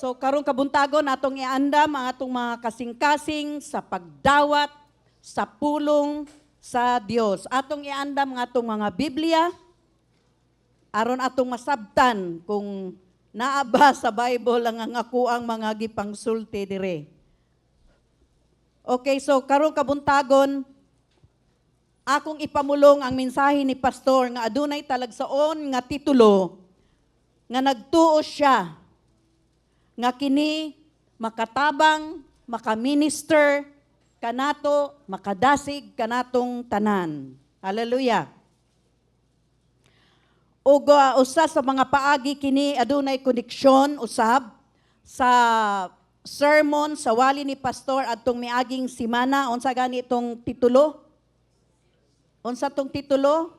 So karong kabuntagon atong iandam ang atong mga kasing-kasing sa pagdawat sa pulong sa Dios. Atong iandam ang atong mga Biblia aron atong masabtan kung naa ba sa Bible ang ako ang mga gipangsulti dire. Okay, so karong kabuntagon akong ipamulong ang mensahe ni pastor nga adunay talagsaon nga titulo nga nagtuo siya nga kini makatabang, makaminister kanato, makadasig kanatong tanan. Hallelujah. Ug usa sa mga paagi kini adunay koneksyon usab sa sermon sa wali ni pastor adtong miaging semana. Unsa gani itong titulo? Unsa tong titulo?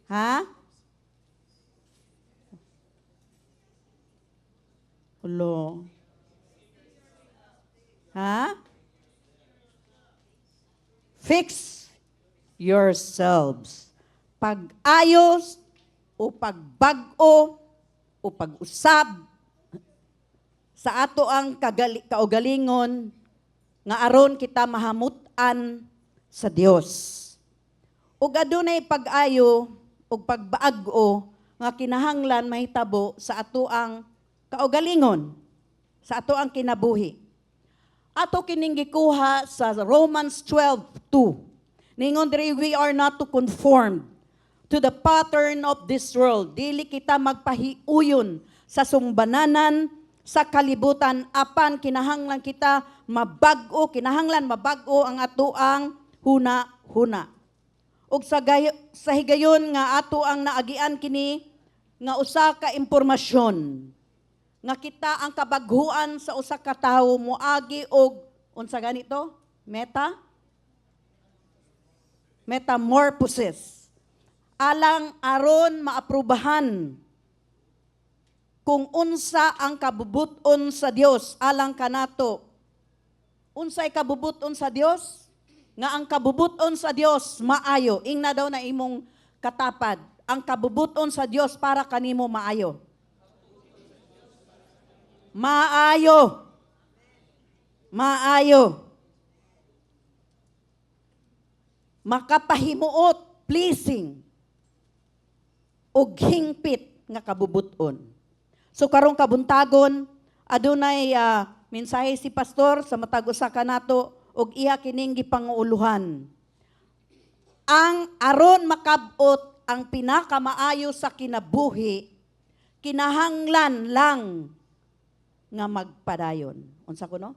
Ha? Hello. Ha? Fix yourselves. Pag-ayos o pagbag-o o pag-usab sa ato ang kaugalingon nga aron kita mahamutan sa Dios. Ug adunay pag-ayo ug pagbaag-o nga kinahanglan mahitabo sa ato ang kaugalingon, sa ato ang kinabuhi. Ato kining gikuha sa Romans 12:2. Ningon diri, we are not to conform to the pattern of this world. Dili kita magpahiuyon sa sumbananan sa kalibutan apan kinahanglan kita mabag-o, kinahanglan mabag-o ang ato ang huna-huna. Ug sa higayon nga ato ang naagian kini nga usa ka impormasyon nga kita ang kabaghuan sa usa ka tawo moagi og unsa ganito? Metamorphosis. Alang aron maaprubahan kung unsa ang kabubuton sa Dios alang kanato. Unsay kabubuton sa Dios? Nga ang kabubuton sa Dios maayo. Ingna daw na imong katapad. Ang kabubuton sa Dios para kanimo maayo. Maayo. Maayo. Makapahimuot, pleasing, ug hingpit nga kabubuton. So karong kabuntagon, adunay mensahe si pastor sa matag usa kanato ug iya kining gipanguuluhan. Ang aron makabot ang pinakamaayo sa kinabuhi, kinahanglan lang nga magpadayon. Unsa kuno?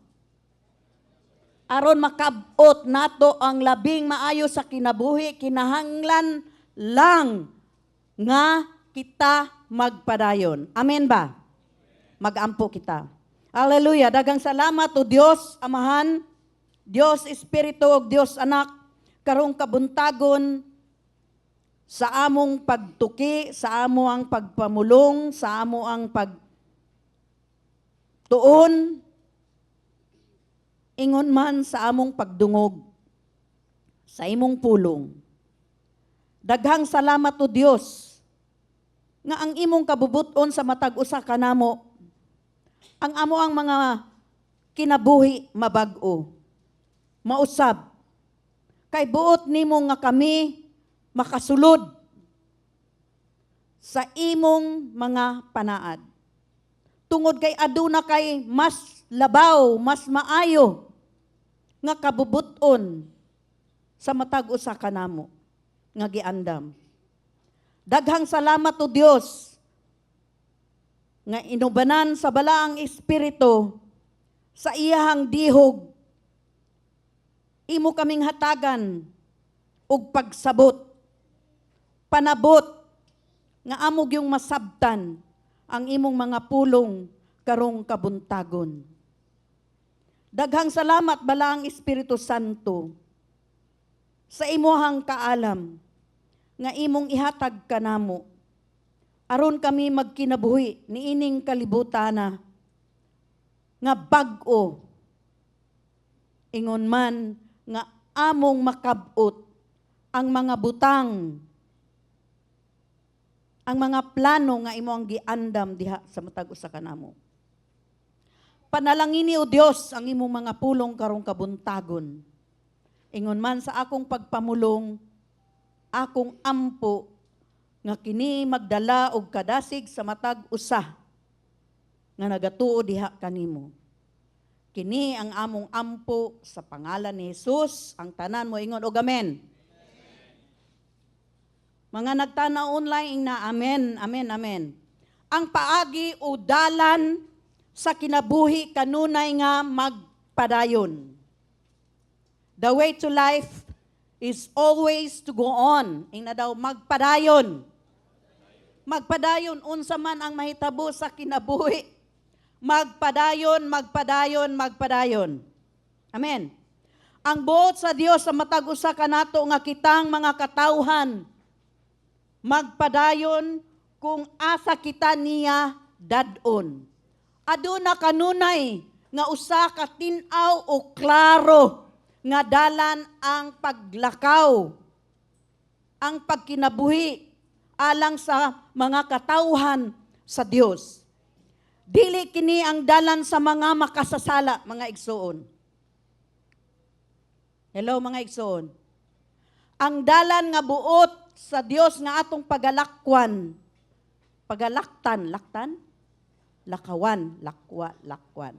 Aron makabot nato ang labing maayo sa kinabuhi, kinahanglan lang nga kita magpadayon. Amen ba? Magampo kita. Hallelujah. Dagang salamat o Dios Amahan, Dios Espiritu ug Dios Anak, karong kabuntagon sa among pagtuki, sa amo ang pagpamulong, sa amo ang pagtuon, ingon man sa among pagdungog, sa imong pulong. Daghang salamat o Dios nga ang imong kabubuton sa matag usa kanamo, ang amo ang mga kinabuhi mabag-o, mausab. Kay buot nimo nga kami makasulod sa imong mga panaad. Tungod kay aduna kay mas labaw, mas maayo nga kabubuton sa matag usa kanamo nga giandam. Daghang salamat o Dios nga inubanan sa balaang espiritu sa iyahang dihog imo kaming hatagan og pagsabot, panabot nga amog yung masabtan ang imong mga pulong karong kabuntagon. Daghang salamat balaang Espiritu Santo sa imuhang kaalam nga imong ihatag kanamo aron kami magkinabuhi niining kalibutana nga bag-o ingon man nga among makabot ang mga butang ang mga plano nga imo ang giandam diha sa matag usa ka namo. Panalangini o Dios ang imong mga pulong karong kabuntagon. Ingon man sa akong pagpamulong, akong ampo nga kini magdala og kadasig sa matag usa nga nagatuo diha kanimo. Kini ang among ampo sa pangalan ni Jesus, ang tanan mo ingon og amen. Mga nagtanaw online na amen, amen, amen. Ang paagi o dalan sa kinabuhi kanunay nga magpadayon. The way to life is always to go on. Ing na daw magpadayon. Magpadayon unsa man ang mahitabo sa kinabuhi. Magpadayon, magpadayon, magpadayon. Amen. Ang buot sa Dios sa matag usa kanato nga kitang mga katawhan magpadayon kung asa kita niya dadon. Aduna kanunay nga usa ka tin-aw o klaro nga dalan ang paglakaw, ang pagkinabuhi alang sa mga katawhan sa Dios. Dili kini ang dalan sa mga makasasala, mga igsoon. Hello mga igsoon. Ang dalan nga buot sa Dios nga atong pagalakwan, pagalaktan, laktan? Lakawan, lakwan.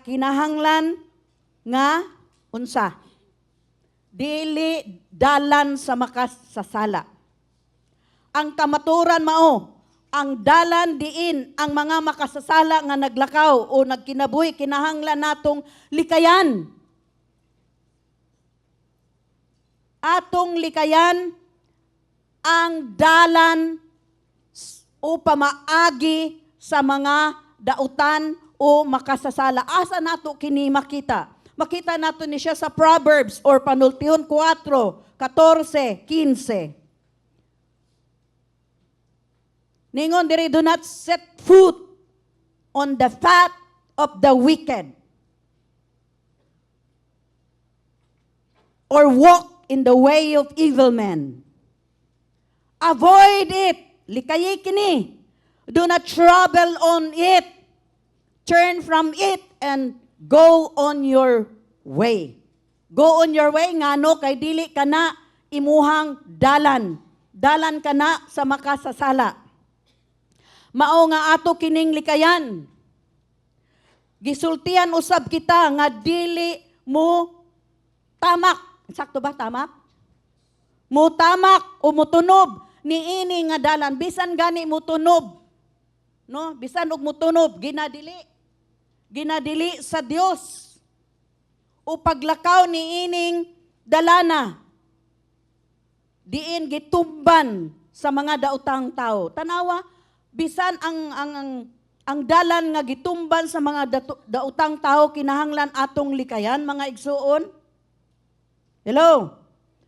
Kinahanglan nga unsa? Dili dalan sa makasasala. Ang kamaturan mao, ang dalan diin ang mga makasasala nga naglakaw o nagkinabuhi kinahanglan natong likayan. Atong likayan ang dalan o pamaagi sa mga dautan o makasasala. Asa nato kini makita? Makita nato ni siya sa Proverbs or Panultihon 4:14, 15. Ningon diri, do not set foot on the fat of the wicked or walk in the way of evil men. Avoid it. Likayi kini. Do not travel on it. Turn from it and go on your way. Go on your way ngano kay dili kana imuhang dalan. Dalan kana sa makasasala. Mao nga ato kining likayan. Gisultian usab kita nga dili mo tamak. Sakto ba tamak? Mutamak o mutunob niini nga dalan bisan gani mutunob. No, bisan og mutunob ginadili. Ginadili sa Dios. O paglakaw niining dalana. Diin gitumban sa mga daotang tao. Tanawa bisan ang dalan nga gitumban sa mga daotang tao kinahanglan atong likayan mga igsuon. Hello?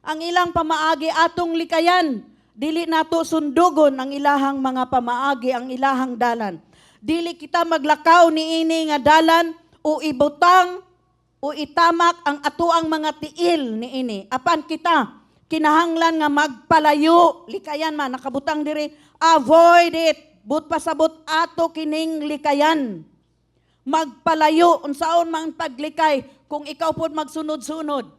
Ang ilang pamaagi atong likayan. Dili nato sundugon ang ilahang mga pamaagi, ang ilahang dalan. Dili kita maglakaw niini nga dalan o ibutang o itamak ang atuang mga tiil niini. Apan kita, kinahanglan nga magpalayo. Likayan man, nakabutang diri. Avoid it. But pasabot ato kining likayan. Magpalayo. Unsaon mang paglikay kung ikaw po magsunod-sunod.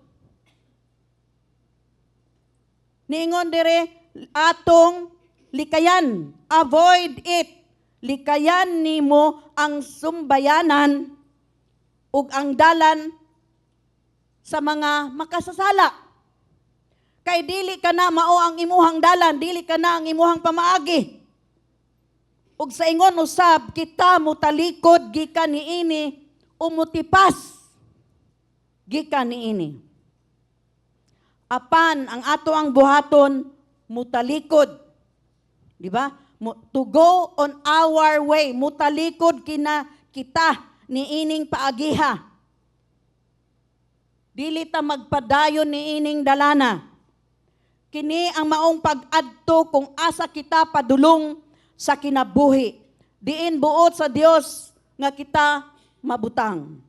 Niingon dire atong likayan. Avoid it. Likayan nimo ang sumbayanan ug ang dalan sa mga makasasala. Kay dili ka na mao ang imuhang dalan, dili ka na ang imuhang pamaagi. Ug sa ingon usab kita mutalikod gikan niini o mutipas gikan niini. Apan ang ato ang buhaton mutalikod. Di ba? To go on our way, mutalikod kina kita niining paagiha. Dili ta magpadayon niining dalana. Kini ang maong pag-adto kung asa kita padulong sa kinabuhi. Diin buot sa Dios nga kita mabutang.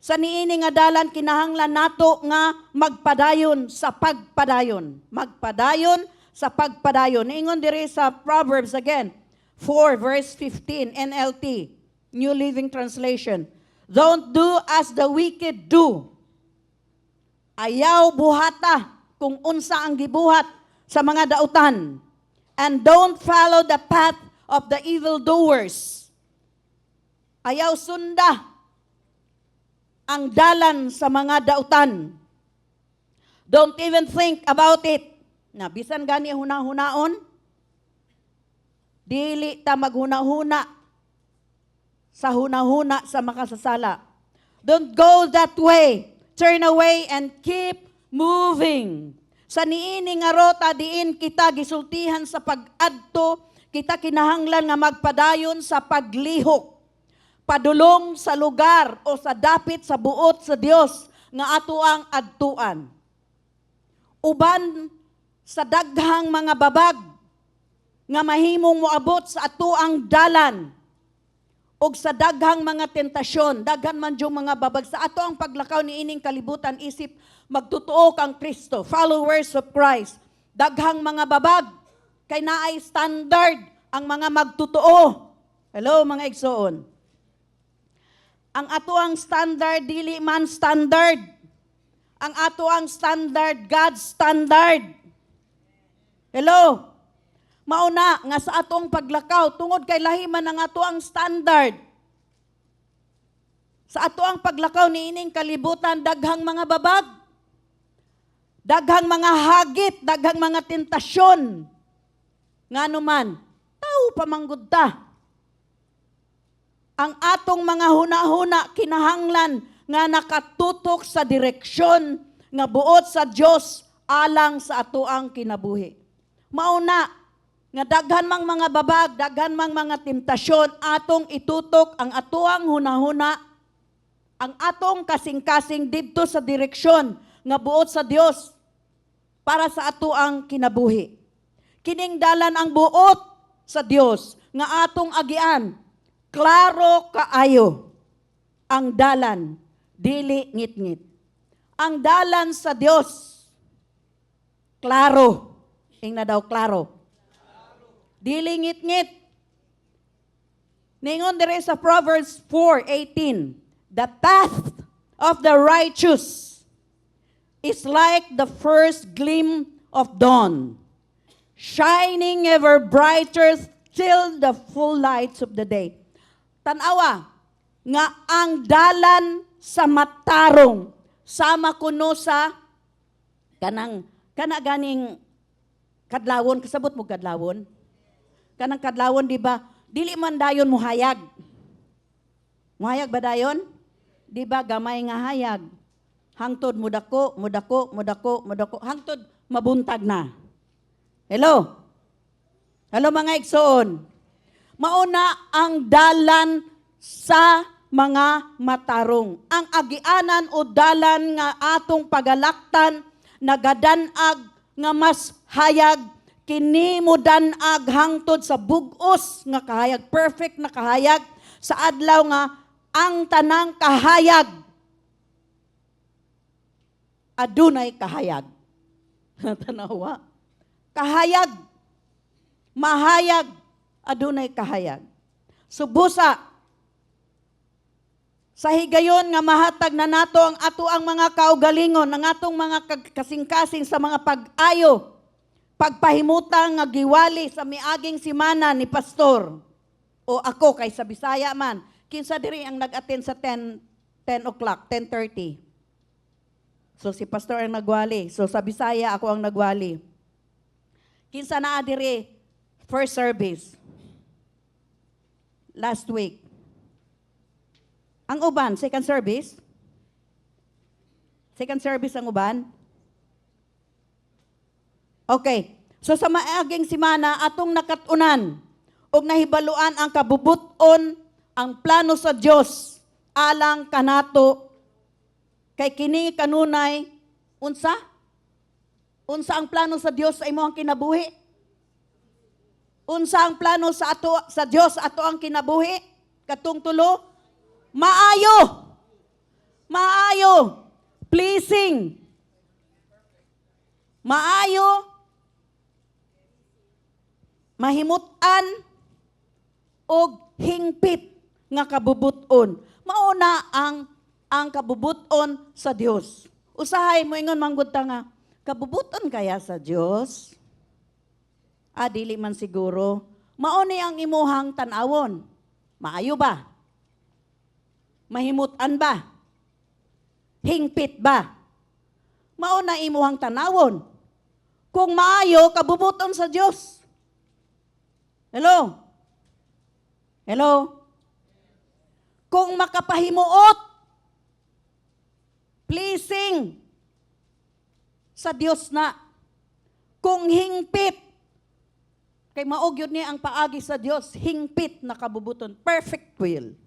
Sa niini nga dalan kinahanglan nato nga magpadayon sa pagpadayon. Magpadayon sa pagpadayon. Ingon diri sa Proverbs again, 4 verse 15, NLT, New Living Translation. Don't do as the wicked do. Ayaw buhata kung unsa ang gibuhat sa mga dautan. And don't follow the path of the evildoers. Ayaw sunda ang dalan sa mga dautan. Don't even think about it. Na bisan gani huna-hunaon, dili ta maghuna-huna sa huna-huna sa makasasala. Don't go that way. Turn away and keep moving. Sa niini nga rota diin kita gisultihan sa pag-adto, kita kinahanglan nga magpadayon sa paglihok. Padulong sa lugar o sa dapit sa buot sa Dios nga ato ang adtuan. Uban sa daghang mga babag nga mahimong moabot sa ato ang dalan o sa daghang mga tentasyon, daghan man yung mga babag sa ato ang paglakaw ni ining kalibutan isip magtutuo kang Kristo, followers of Christ. Daghang mga babag kay naay standard ang mga magtutuo. Hello mga igsoon. Ang ato ang standard dili man standard. Ang ato ang standard God's standard. Hello. Mauna nga sa atong paglakaw tungod kay lahi man ang ato ang standard. Sa ato ang paglakaw niining kalibutan daghang mga babag. Daghang mga hagit, daghang mga tentasyon. Ngano man, tao pamanggod ta. Ang atong mga huna-huna kinahanglan nga nakatutok sa direksyon nga buot sa Dios alang sa ato ang kinabuhi. Mauna, nga daghan mang mga babag, daghan mang mga temptasyon, atong itutok ang atuang hunahuna, ang atong kasing-kasing didto sa direksyon nga buot sa Dios para sa atuang kinabuhi. Kining dalan ang buot sa Dios nga atong agian, klaro kaayo ang dalan, dili ngit-ngit. Ang dalan sa Dios, klaro. Ing na daw klaro. Dili ngit-ngit. Ningon dire sa Proverbs 4:18, the path of the righteous is like the first gleam of dawn, shining ever brighter till the full lights of the day. Tanawa, nga ang dalan sa matarong, sama kuno sa ganing kadlawon, kasabot mo kadlawon? Kanang kadlawon, di ba? Dili man dayon muhayag. Muhayag ba dayon? Di ba gamay nga hayag? Hangtod mudako, mudako, mudako, mudako, hangtod mabuntag na. Hello? Hello mga igsoon. Mauna ang dalan sa mga matarong. Ang agianan o dalan nga atong pagalaktan, nagadanag nga mas hayag, kini mo danag hangtod sa bugos nga kahayag, perfect na kahayag, sa adlaw nga ang tanang kahayag, adunay kahayag. Tanawa. Kahayag, mahayag, adunay kahayag. Subusa, sa higayon nga mahatag na nato ang ato ang mga kaugalingon, ang atong mga kasing-kasing sa mga pag-ayo, pagpahimutang nga giwali sa miaging simana ni pastor o ako kay sa Bisaya man. Kinsa diri ang nag-attend sa 10 o'clock, 10:30. So si pastor ang nagwali. So sa Bisaya ako ang nagwali. Kinsa naa diri first service last week. Ang uban, second service? Second service ang uban? Okay. So sa maaging simana, atong nakatunan o nahibaluan ang kabubuton, ang plano sa Dios alang kanato kay kini kanunay unsa? Unsa ang plano sa Dios sa imong kinabuhi? Unsa ang plano sa ato sa Dios ato ang kinabuhi? Katong tulo, maayo. Maayo. Pleasing. Maayo. mahimutan og hingpit nga kabubuton. Mauna ang kabubuton sa Dios. Usahay mo ingon manggod ta nga kabubuton kaya sa Dios? Dili man siguro. Mauni ang imuhang tan-awon. Maayo ba? Mahimutan ba? Hingpit ba? Mauna imuhang tanawon. Kung maayo, kabubuton sa Dios. Hello? Hello? Kung makapahimuot, pleasing sa Dios na. Kung hingpit, kay maog yun niya ang paagi sa Dios, hingpit na kabubuton, perfect will.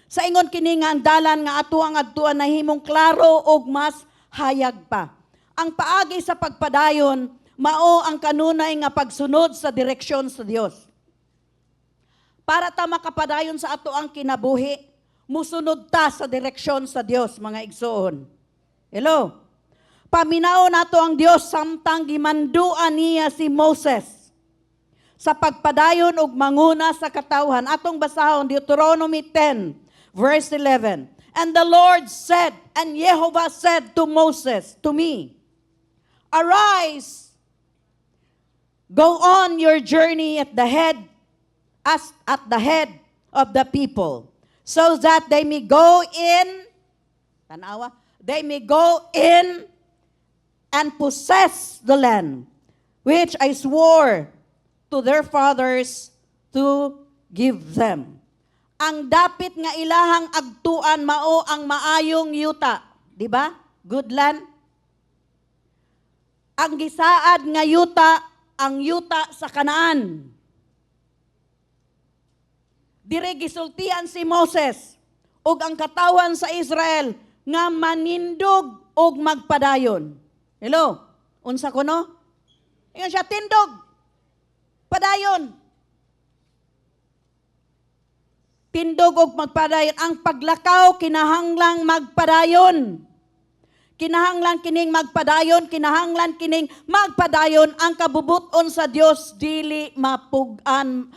Sa ingon kini nga ang dalan nga atuang adtuan na himong klaro og mas hayag pa. Ang paagi sa pagpadayon, mao ang kanunay nga pagsunod sa direksyon sa Dios. Para ta makapadayon sa ato ang kinabuhi, musunod ta sa direksyon sa Dios, mga igsoon. Hello? Paminaw nato ang Dios samtang gimanduan niya si Moses sa pagpadayon og manguna sa katawhan. Atong basahon Deuteronomy 10 verse 11. And the Lord said, and Jehovah said to Moses, to me, arise, go on your journey at the head of the people, so that they may go in, they may go in and possess the land, which I swore to their fathers to give them. Ang dapit nga ilahang agtuan mao ang maayong yuta, di ba? Good land. Ang gisaad nga yuta, ang yuta sa Kanaan. Dire gisultian si Moses ug ang katawan sa Israel nga manindog og magpadayon. Hello? Unsa kuno? Ingon siya tindog. Padayon. Tindog og magpadayon. Ang paglakaw kinahanglang magpadayon. Kinahanglan kining magpadayon, kinahanglan kining magpadayon. Ang kabubuton sa Dios dili mapugnan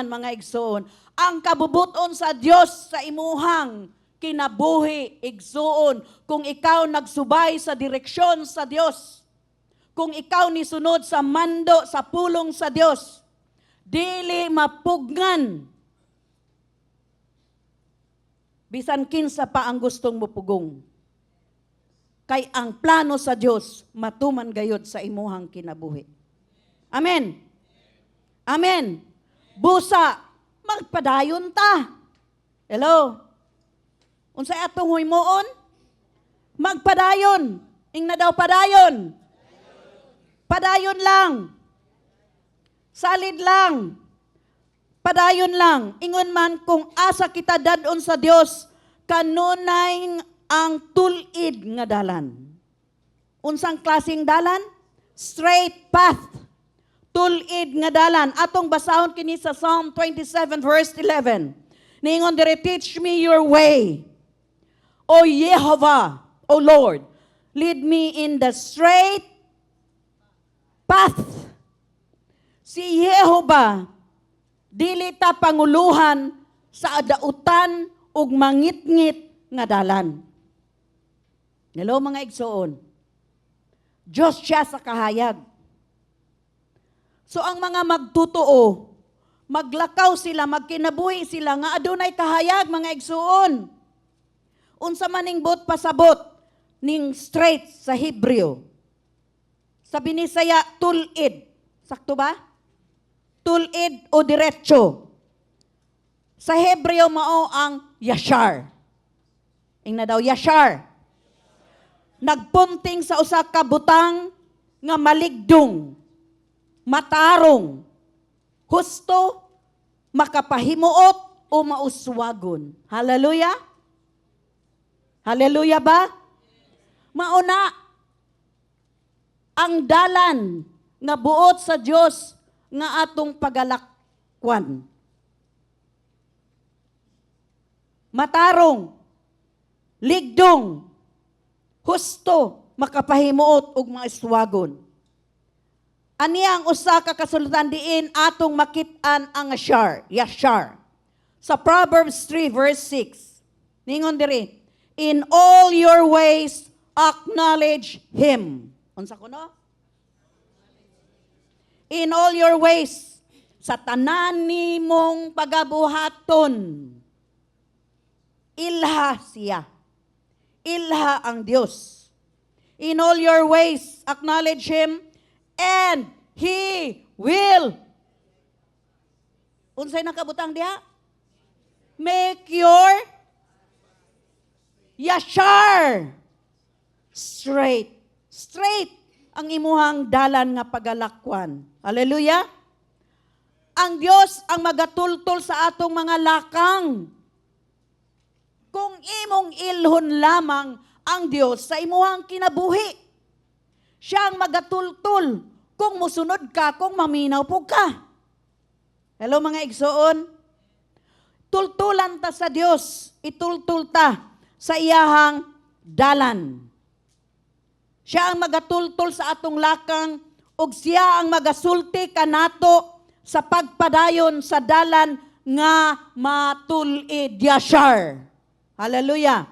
mga igsoon. Ang kabubuton sa Dios sa imuhang kinabuhi igsoon kung ikaw nagsubay sa direksyon sa Dios. Kung ikaw nisunod sa mando, sa pulong sa Dios, dili mapugnan. Bisan kinsa pa ang gustong mupugong. Kay ang plano sa Dios matuman gayud sa imuhang kinabuhi. Amen. Amen. Busa, magpadayon ta. Hello? Unsay atong huymoon? Magpadayon. Ingna daw padayon. Padayon lang. Salid lang. Padayon lang. Ingon man kung asa kita dadon sa Dios, kanunay ang tulid nga dalan. Unsang klaseng dalan? Straight path. Tulid nga dalan. Atong basahon kini sa Psalm 27 verse 11. Ningon dire, teach me your way, O Jehovah, O Lord, lead me in the straight path. Si Jehovah, dili ta panguluhan sa adautan ug mangitngit nga dalan. Hello mga igsoon. Diyos siya sa kahayag. So ang mga magtutuo, maglakaw sila, magkinabuhi sila nga adunay kahayag mga igsoon. Unsa maning bot pasabot ning straight sa Hebreo. Sa Binisaya, tulid. Sakto ba? Tulid o diretso. Sa Hebreo mao ang yashar. Ingna daw yashar. Nagpunting sa usa ka butang nga maligdong, matarong, husto, makapahimuot o mauswagon. Hallelujah? Hallelujah ba? Mauna ang dalan nga buot sa Dios nga atong pagalakwan. Matarong, ligdong, husto, makapahimuot ug maiswagon. Ani ang usa ka kasulatan diin atong makit-an ang Yashar. Sa Proverbs 3 verse 6. Ningon diri, in all your ways acknowledge Him. Unsa kuno? In all your ways, sa tanan nimong pagabuhaton, ilha siya. Ilha ang Diyos. In all your ways, acknowledge Him, and He will. Unsay nakabutang diha? Make your Yashar straight. Straight ang imuhang dalan nga pagalakwan. Hallelujah. Ang Diyos ang magatultol sa atong mga lakang. Kung imong ilhon lamang ang Diyos sa imuhang kinabuhi, siya ang magatultol kung musunod ka, kung maminaw po ka. Hello mga igsoon. Tultulan ta sa Diyos, itultul ta sa iyahang dalan. Siya ang magatultol sa atong lakang ug siya ang magasulti kanato sa pagpadayon sa dalan nga matulid Yashar. Hallelujah.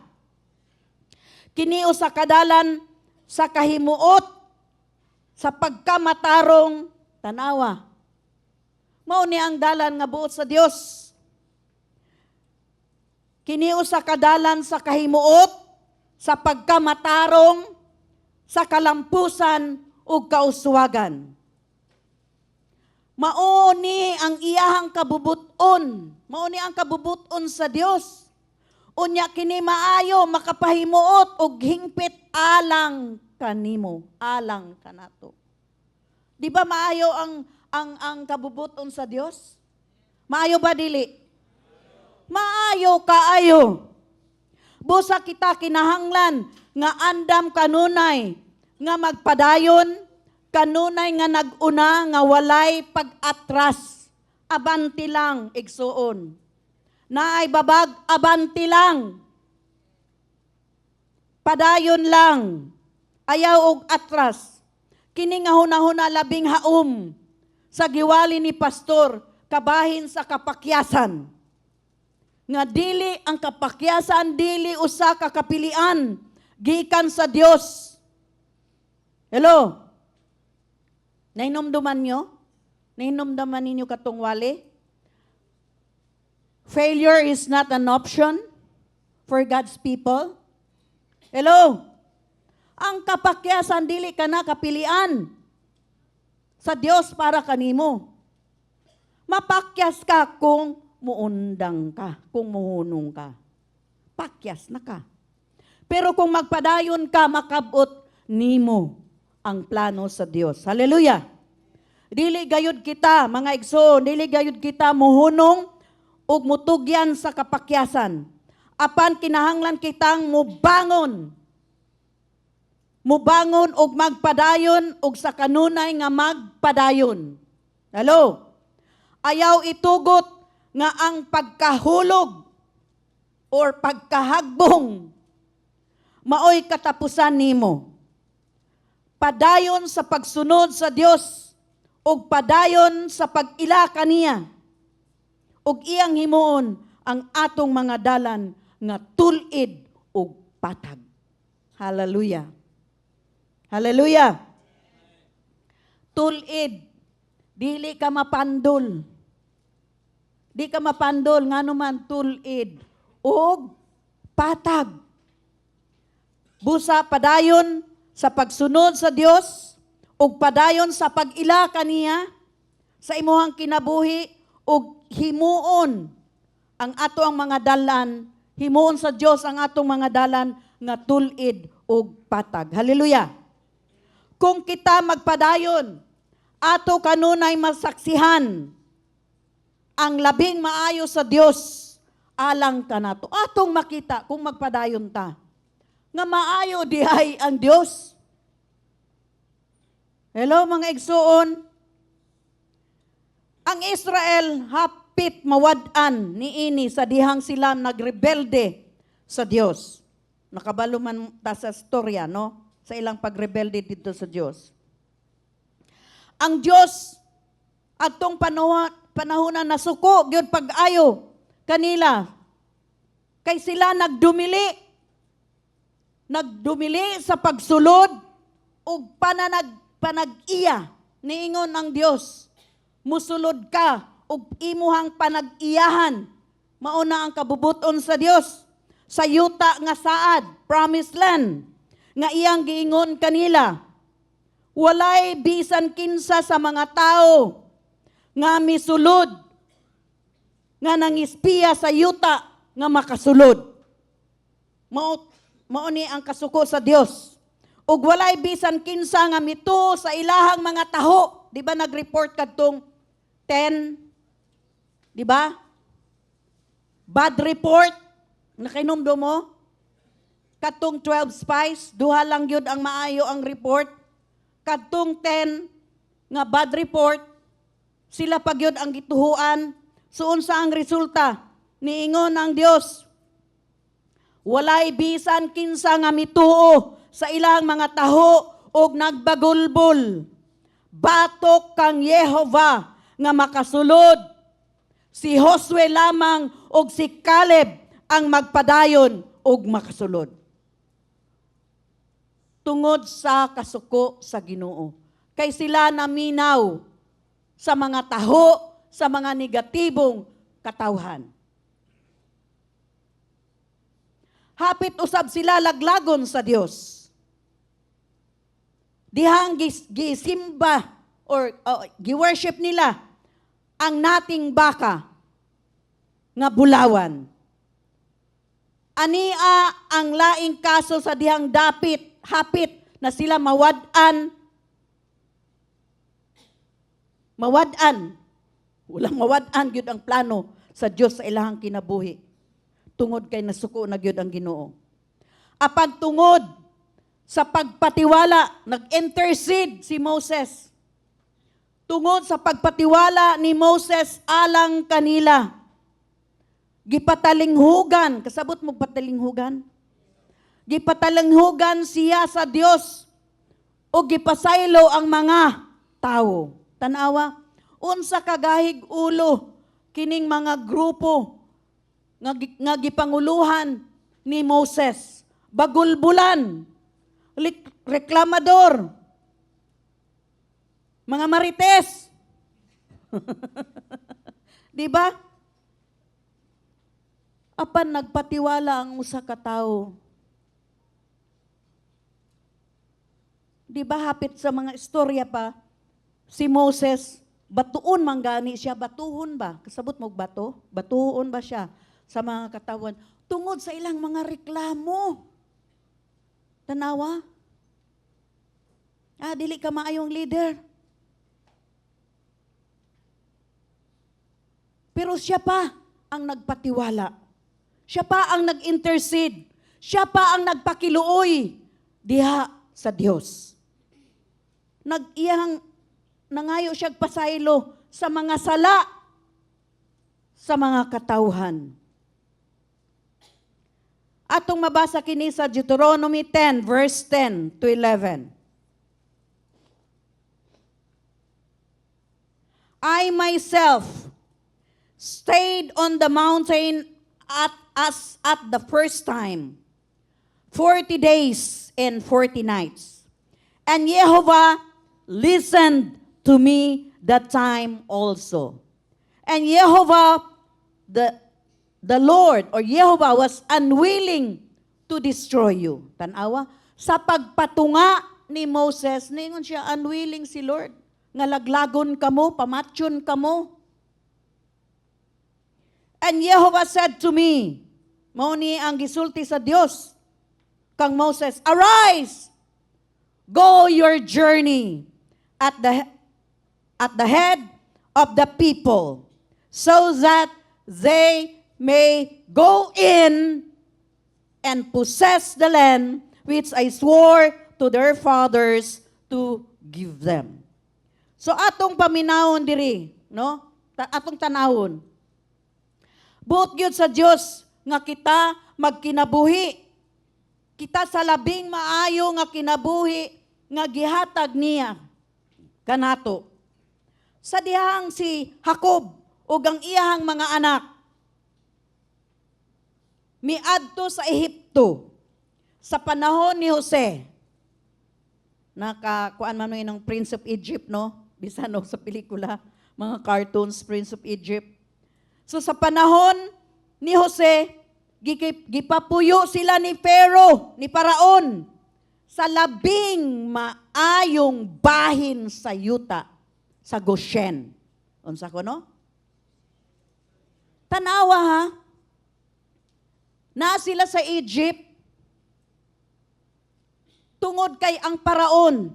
Kini usa ka dalan sa kahimuot sa pagkamatarong tanawa. Mao ni ang dalan nga buot sa Dios. Kini usa ka dalan sa kahimuot sa pagkamatarong sa kalampusan ug kauswagan. Mao ni ang iyahang kabubuton. Mao ni ang kabubuton sa Dios. Unya kini maayo makapahimuot og hingpit alang kanimo, alang kanato. Di ba maayo ang kabubuton sa Dios? Maayo ba dili? Maayo kaayo. Busa kita kinahanglan nga andam kanunay nga magpadayon, kanunay nga naguna nga walay pag-atras. Abanti lang igsuon. Naay babag, abanti lang. Padayon lang. Ayaw og atras. Kini nga hunahuna labing haom sa giwali ni pastor kabahin sa kapakyasan. Nga dili ang kapakyasan, dili usa ka kapilian gikan sa Dios. Hello? Nainomduman nyo? Nainomduman ninyo katong wali? Failure is not an option for God's people. Hello? Ang kapakyasan dili ka na kapilian sa Dios para kanimo. Mapakyas ka kung muundang ka, kung muhunong ka. Pakyas na ka. Pero kung magpadayon ka, makabot nimo ang plano sa Dios. Hallelujah. Dili gayud kita, mga igsoon, dili gayud kita muhunong ug mutugyan sa kapakyasan. Apan kinahanglan kitang mubangon. Mubangon ug magpadayon ug sa kanunay nga magpadayon. Hello. Ayaw itugot nga ang pagkahulog or pagkahagbong maoy katapusan nimo. Padayon sa pagsunod sa Dios ug padayon sa pag-ila kaniya ug iyang himuon ang atong mga dalan nga tulid ug patag. Hallelujah. Hallelujah. Tulid, dili ka mapandol. Di ka mapandol nga naman tulid ug patag. Busa padayon sa pagsunod sa Dios ug padayon sa pag-ila kaniya sa imuhang kinabuhi ug himuon ang ato ang mga dalan, himuon sa Dios ang atong mga dalan nga tulid ug patag. Hallelujah. Kung kita magpadayon, ato kanunay masaksihan ang labing maayo sa Dios alang kanato. Atong makita kung magpadayon ta nga maayo dihay ang Dios. Hello mga igsuon. Ang Israel hapit mawad-an niini sa dihang sila nagrebelde sa Dios. Nakabalo man ta sa storya, no? Sa ilang pagrebelde dito sa Dios. Ang Dios adtong panahon nasuko gyud pag-ayo kanila. Kay sila nagdumili sa pagsulod ug panag-iya niingon ang Dios. Musulod ka ug imuhang panag-iyahan. Mauna ang kabubuton sa Dios sa yuta nga saad, promised land, nga iyang giingon kanila. Walay bisan kinsa sa mga tao nga misulod nga nangispiya sa yuta nga makasulod. Mao ni ang kasuko sa Dios. Ug walay bisan kinsa nga mituo sa ilahang mga taho. Di ba nag-report kadtong 10? Di ba? Bad report. Nakinomdo mo? Kadtong 12 spies, duha lang yun ang maayo ang report. Kadtong 10 nga bad report, sila pag yun ang gituhuan. So unsa ang resulta? Niingon ang Dios, walay bisan kinsa nga mituo sa ilang mga taho og nagbagulbol. Batok kang Yehova nga makasulod. Si Josue lamang og si Caleb ang magpadayon og makasulod. Tungod sa kasuko sa Ginoo. Kay sila naminaw sa mga taho, sa mga negatibong katawhan. Hapit usab sila laglagon sa Dios. Dihang gisimba or gi-worship nila ang nating baka nga bulawan. Ania ang laing kaso sa dihang hapit na sila mawadan. Walang mawadan gyud ang plano sa Dios sa ilahang kinabuhi. Tungod kay nasuko na gyud ang Ginoo. Apan tungod sa pagpatiwala, nag-intercede si Moses. Tungod sa pagpatiwala ni Moses alang kanila. Gipatalinghugan, kasabot mo patalinghugan? Gipatalinghugan siya sa Dios o gipasaylo ang mga tao. Tanawa, unsa kagahig ulo kining mga grupo nga gipanguluhan ni Moses. Bagulbulan, reklamador, mga marites. Di ba? Apan nagpatiwala ang usa ka tawo. Di ba hapit sa mga istorya pa, si Moses, batuon manggani siya, batuhon ba? Kasabot mo bato? Batuhon ba siya sa mga katawan? Tungod sa ilang mga reklamo. Tanawa? Dili ka maayong leader. Pero siya pa ang nagpatiwala. Siya pa ang nag-intercede. Siya pa ang nagpakiluoy diha sa Dios. Nangayo siya pasaylo sa mga sala, sa mga katawhan. Atong mabasa kini sa Deuteronomy 10, verse 10 to 11. I myself stayed on the mountain at the first time, 40 days and 40 nights. And Jehovah listened to me that time also. And Jehovah, the Lord, or Jehovah was unwilling to destroy you. Tanawa, sa pagpatunga ni Moses, ningon siya, unwilling si Lord. Nga laglagon kamo, pamatyon kamo. And Jehovah said to me, mao ni ang gisulti sa Dios kang Moses, arise, go your journey at the head of the people, so that they may go in and possess the land which I swore to their fathers to give them. So atong paminawon diri, no? Atong tanawon. Buot gyud sa Dios nga kita magkinabuhi. Kita sa labing maayo nga kinabuhi nga gihatag niya. kanato. Sa dihang si Jacob ug ang iyahang mga anak miadto sa Ehipto sa panahon ni Jose. Nakakuan man ng Prince of Egypt, no? Bisan no sa pelikula, mga cartoons, Prince of Egypt. So sa panahon ni Jose, gipapuyo sila ni Pharaoh, ni Paraon, sa labing maayong bahin sa yuta, sa Goshen. Unsa ko, no? Tanawa, ha? Na sila sa Egypt, tungod kay ang Paraon,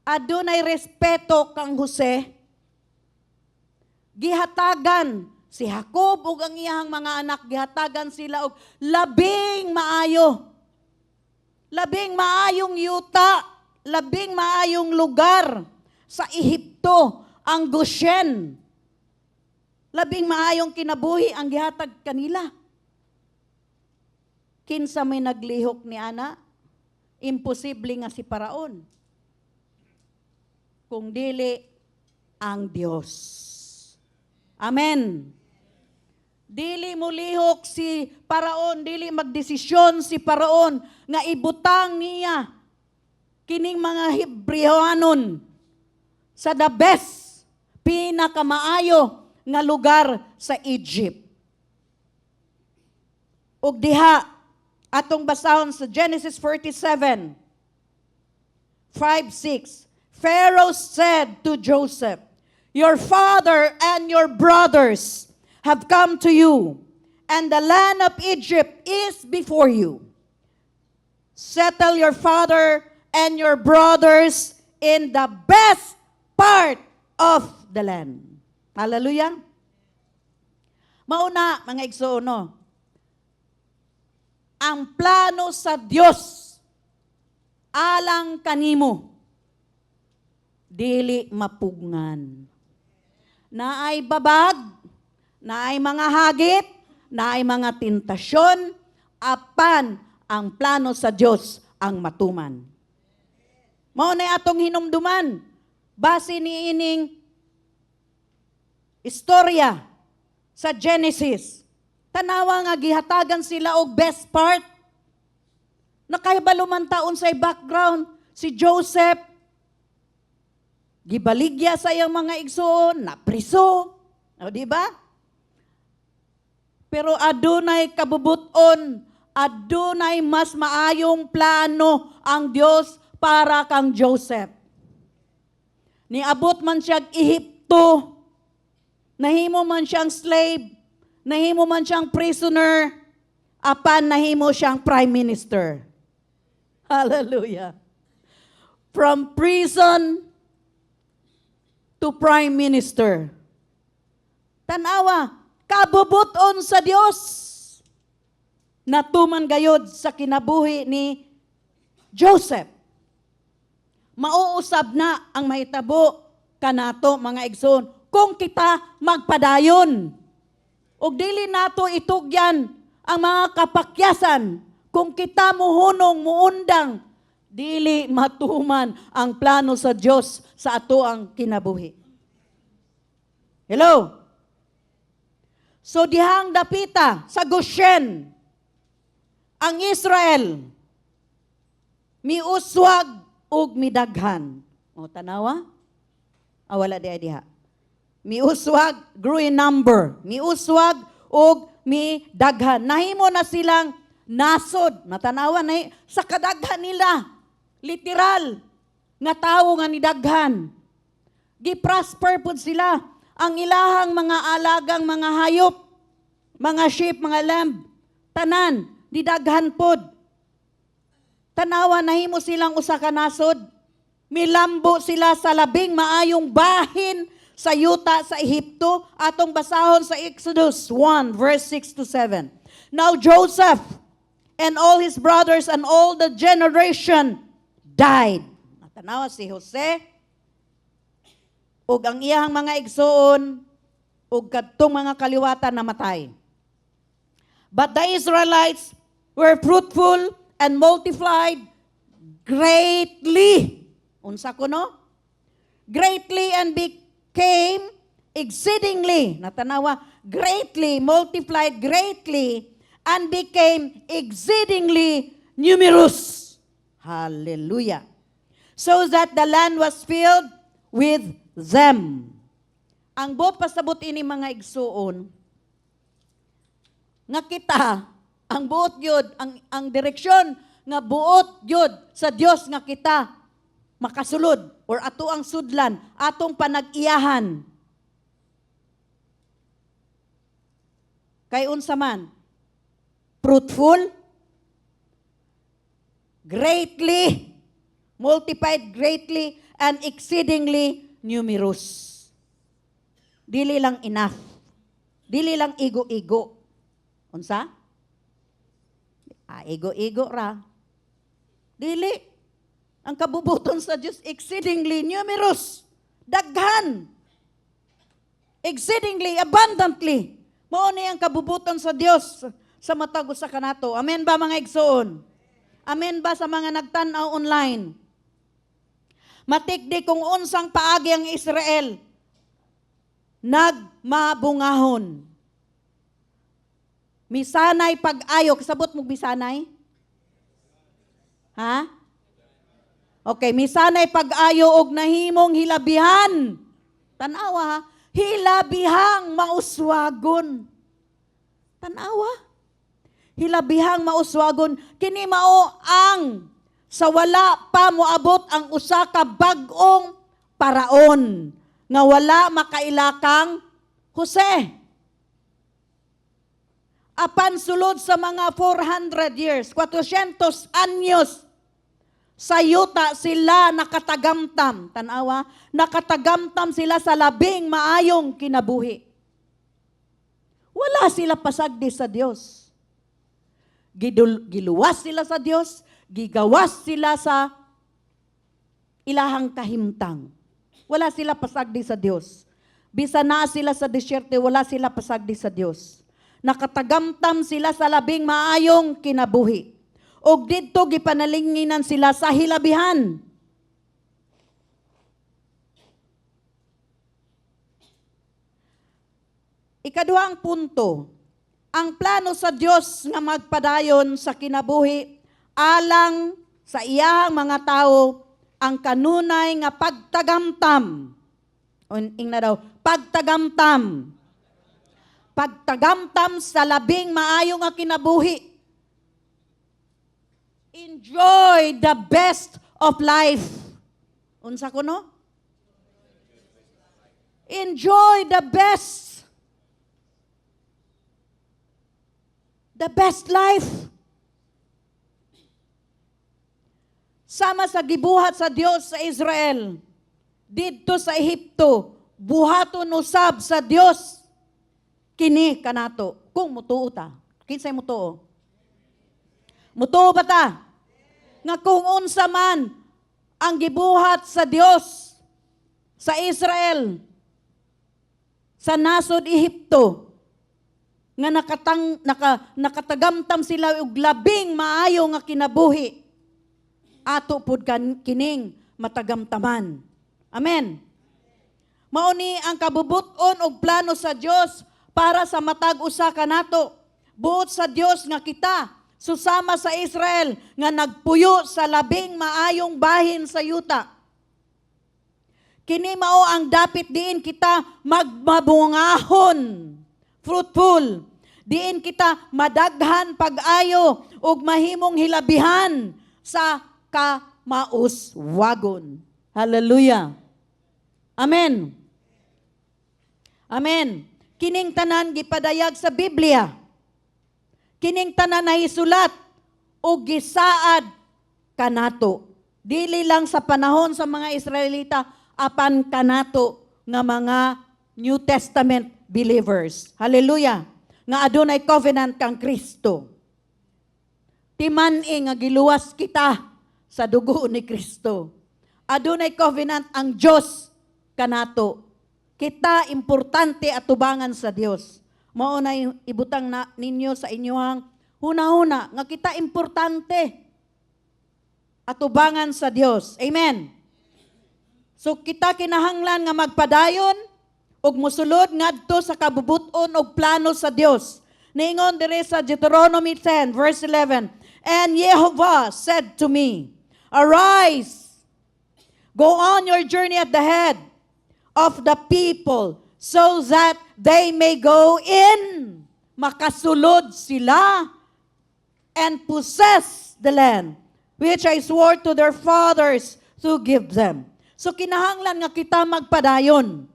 adunay respeto kang Jose, gihatagan si Jacob ug ang iyang mga anak, gihatagan sila og labing maayo. Labing maayong yuta, labing maayong lugar sa Ehipto, ang Goshen. Labing maayong kinabuhi ang gihatag kanila. Kinsa may naglihok ni ana? Imposible nga si Paraon. Kung dili ang Dios. Amen. Dili mo lihok si Paraon, dili magdesisyon si Paraon nga ibutang niya kining mga Hebrewanon sa the best, pinakamaayo nga lugar sa Egypt. Ug diha atong basahon sa Genesis 47, 5-6. Pharaoh said to Joseph, "Your father and your brothers have come to you, and the land of Egypt is before you. Settle your father and your brothers in the best part of the land." Hallelujah. Mauna, mga igsuono, ang plano sa Dios alang kanimo dili mapugngan. Naay babag, naay mga hagit, naay mga tentasyon, apan ang plano sa Dios ang matuman. Mao na atong hinumduman base ni ining istorya sa Genesis. Tanawa nga gihatagan sila og best part. Nakahibalo man taon sa background si Joseph, gibaligya sa iyang mga igsoon, napriso. O, di ba? Pero adunay kabubuton, adunay mas maayong plano ang Dios para kang Joseph. Niabot man siya Ehipto, nahimo man siyang slave, nahimo man siyang prisoner, apan nahimo siyang prime minister. Hallelujah. From prison to prime minister. Tanawa, kabubuton sa Dios. Natuman gayod sa kinabuhi ni Joseph. Mauusab na ang mahitabo kanato mga igsoon kung kita magpadayon. Ug dili nato itugyan ang mga kapakyasan kung kita muhunong muundang dili matuman ang plano sa Dios sa ato ang kinabuhi. Hello? So dihang dapita sa Goshen, ang Israel, miuswag ug midaghan. O tanawa? Wala diha. Miuswag, grew in number. Miuswag ug midaghan. Nahimo na silang nasod. Matanawa na sa kadaghan nila. Literal, nga tawo nga nidaghan. Giprosper pud sila. Ang ilahang mga alagang mga hayop, mga sheep, mga lamb, tanan, didaghan pud. Tanawa, nahimo silang usa ka nasod. Milambo sila sa labing maayong bahin sa yuta sa Ehipto. Atong basahon sa Exodus 1, verse 6-7. Now Joseph and all his brothers and all the generation died. Tanawa si Jose, ug ang iyang mga igsoon, ug kadtong mga kaliwatan namatay. But the Israelites were fruitful and multiplied greatly. Unsa kuno? Greatly and became exceedingly, natanawa, greatly, multiplied greatly, and became exceedingly numerous. Hallelujah. So that the land was filled with them. Ang buot pasabot ini mga igsuon, nga kita, ang buot yun, ang direksyon nga buot yun sa Dios nga kita makasulod or ato ang sudlan, atong panag-iyahan. Kay unsa man, fruitful, greatly, multiplied greatly, and exceedingly numerous. Dili lang enough. Dili lang igo-igo. Unsa? Igo-igo ra. Dili. Ang kabubuton sa Diyos, exceedingly numerous. Daghan. Exceedingly, abundantly. Mao ni ang kabubuton sa Diyos sa matag usa kanato. Amen ba mga igsoon? Amen ba sa mga nagtan-aw online? Matikdi kung unsang paagi ang Israel nagmabungahon. Misanay pag-ayo. Kasabot mo misanay? Ha? Okay, misanay pag-ayo og nahimong hilabihan. Tanawa ha? Hilabihang mauswagon. Tanawa? Hilabihang mauswagon. Kini mao ang sa wala pa moabot ang usa ka bag-ong paraon nga wala makailakang Jose. Apan sulod sa mga 400 years, 400 anyos, sa yuta sila nakatagamtam. Tanawa, nakatagamtam sila sa labing maayong kinabuhi. Wala sila pasagdi sa Dios. Giluwas sila sa Dios, gigawas sila sa ilahang kahimtang. Wala sila pasagdi sa Dios. Bisa na sila sa disyerte, wala sila pasagdi sa Dios. Nakatagamtam sila sa labing maayong kinabuhi. Og didto gipanalinginan sila sa hilabihan. Ikaduhang punto, ang plano sa Dios nga magpadayon sa kinabuhi alang sa iyang mga tao ang kanunay nga pagtagamtam. Ingna daw, pagtagamtam. Pagtagamtam sa labing maayo nga kinabuhi. Enjoy the best of life. Unsa kuno? Enjoy the best. The best life. Sama sa gibuhat sa Dios sa Israel, didto sa Ehipto, buhaton usab sa Dios kini kanato. Kung mutuo ta, kinsay mutuo? Mutuo ba ta? Nga kung unsa man ang gibuhat sa Dios sa Israel, sa nasod Ehipto, nga nakatagamtam sila og labing maayo nga kinabuhi, ato pud kining matagamtaman. Amen. Mao ni ang kabubuton og plano sa Dios para sa matag usa kanato. Buot sa Dios nga kita susama sa Israel nga nagpuyo sa labing maayong bahin sa yuta. Kini mao ang dapit diin kita magmabungahon, fruitful. Diin kita madaghan pag-ayo ug mahimong hilabihan sa kamauswagon. Hallelujah. Amen. Amen. Kining tanan gipadayag sa Biblia. Kining tanan na isulat o gisaad kanato. Dili lang sa panahon sa mga Israelita, apan kanato nga mga New Testament believers. Hallelujah. Nga adunay covenant kang Kristo. Timan-i nga giluwas kita sa dugo ni Kristo. Adunay covenant ang Dios kanato. Kita importante atubangan sa Dios. Mao na ibutang na ninyo sa inyong huna-huna nga kita importante atubangan sa Dios. Amen. So kita kinahanglan nga magpadayon ug mosulod ngadto sa kabubuton ug plano sa Dios. Ningon diri sa Deuteronomy 10 verse 11, "And Jehovah said to me, Arise, go on your journey at the head of the people, so that they may go in." Makasulod sila and possess the land which I swore to their fathers to give them. So kinahanglan nga kita magpadayon.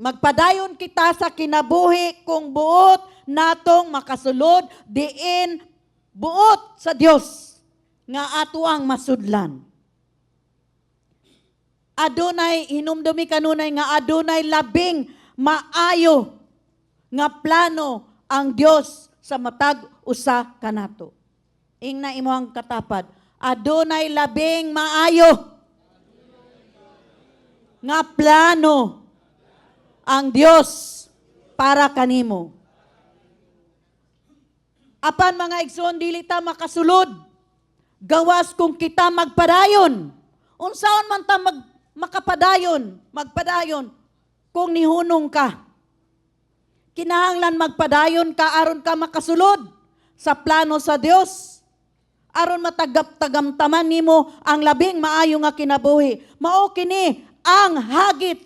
Magpadayon kita sa kinabuhi kung buot natong makasulod diin buot sa Dios nga ato ang masudlan. Adunay hinumdumi kanunay nga adunay labing maayo nga plano ang Dios sa matag usa kanato. Ingna imong katapad, adunay labing maayo nga plano ang Dios para kanimo. Apan mga igsoon, dili ta makasulod gawas kung kita magpadayon. Unsaon man ta magpadayon kung nihunong ka. Kinahanglan magpadayon ka aron ka makasulod sa plano sa Dios. Aron matagap-tagamtaman nimo ang labing maayo nga kinabuhi. Mao kini ang hagit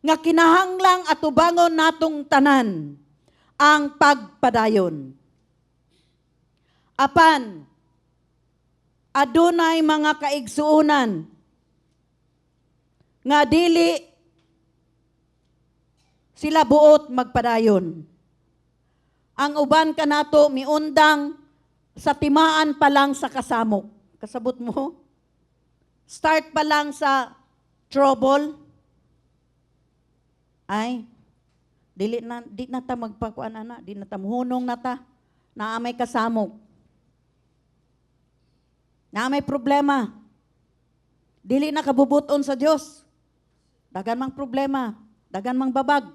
nga kinahanglang atubangon natong tanan, ang pagpadayon. Apan adunay mga kaigsuonan nga dili sila buot magpadayon. Ang uban kanato miundang sa timaan pa lang sa kasamok. Kasabot mo? Start pa lang sa trouble. Ay, di na ta magpakuan ana, di na ta muhunong na ta. Naamay kasamok. Naamay problema. Dili na kabubuton sa Dios. Dagan mang problema, dagan mang babag.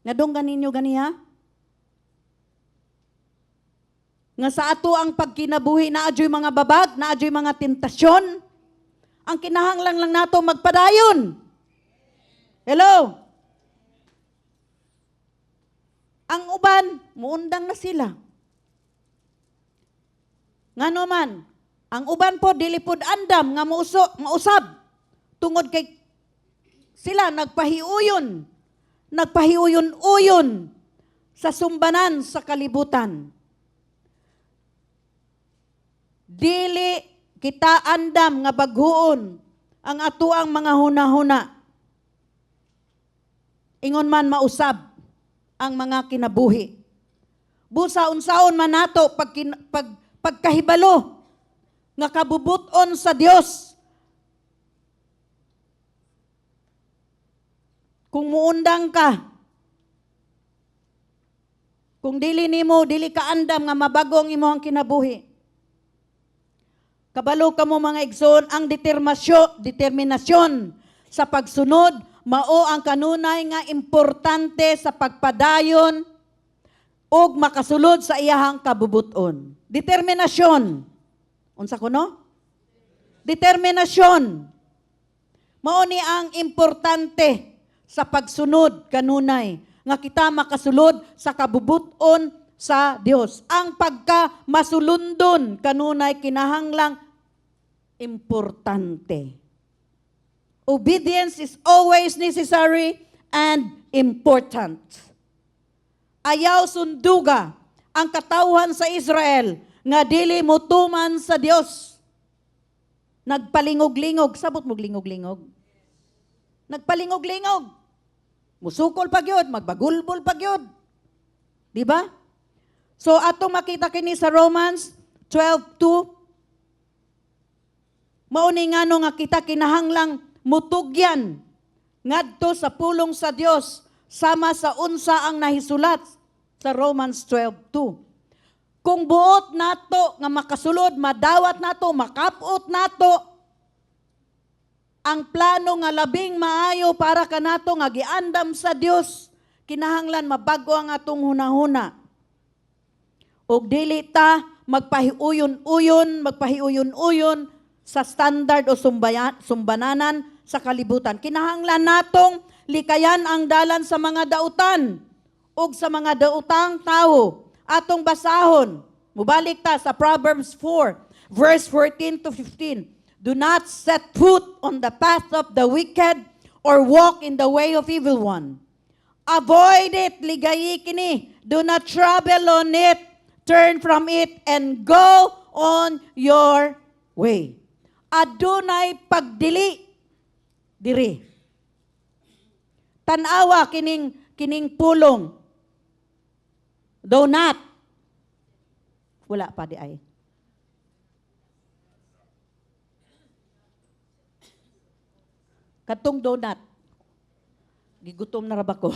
Nadunggan ninyo ganiha? Nga sa ato ang pagkinabuhi na adyoy mga babag, na adyoy mga tentasyon, ang kinahanglan lang nato magpadayon. Hello? Ang uban, muundang na sila. Ngano man, ang uban po dilipod andam nga mausab tungod kay sila nagpahiuyon sa sumbanan sa kalibutan. Dili kita andam nga baghuon ang atuang mga hunahuna. Ingon man mausab ang mga kinabuhi. Busa unsaon man nato pagkahibalo nga kabubuton sa Dios. Kung muundang ka, kung dili ka andam nga mabagong imong kinabuhi. Kabalo ka mo mga igsoon, ang determinasyon sa pagsunod, mao ang kanunay nga importante sa pagpadayon ug makasulod sa iyahang kabubuton. Determinasyon. Unsa kuno? Determinasyon. Mao ni ang importante sa pagsunod kanunay nga kita makasulod sa kabubuton sa Dios. Ang pagka-masulundon kanunay kinahanglang importante. Obedience is always necessary and important. Ayaw sunduga ang katawhan sa Israel nga dili motuman sa Dios. Nagpalingog-lingog. Sabot mo lingog-lingog. Nagpalingog-lingog. Musukol pa gyud, magbagulbol pa gyud. Di ba? So atong makita kini sa Romans 12:2. Mao ni ngano nga kita kinahanglang mutugyan ngadto sa pulong sa Dios sama sa unsa ang nahisulat sa Romans 12:2. Kung buot nato nga makasulod, madawat nato, makapot nato ang plano nga labing maayo para kanato nga giandam sa Dios, kinahanglan mabago ang atong hunahuna. Og dili ta magpahiuyon-uyon sa standard o sumbananan sa kalibutan. Kinahanglan natong likayan ang dalan sa mga dautan ug sa mga dautang tao. Atong basahon. Mubalik ta sa Proverbs 4, verse 14 to 15. Do not set foot on the path of the wicked or walk in the way of evil one. Avoid it, ligayi kini. Do not travel on it. Turn from it and go on your way. Adunay pagdili diri. Tanawa kining pulong. Do not. Wala pa di ay. Katong donut. Gigutom na raba ko.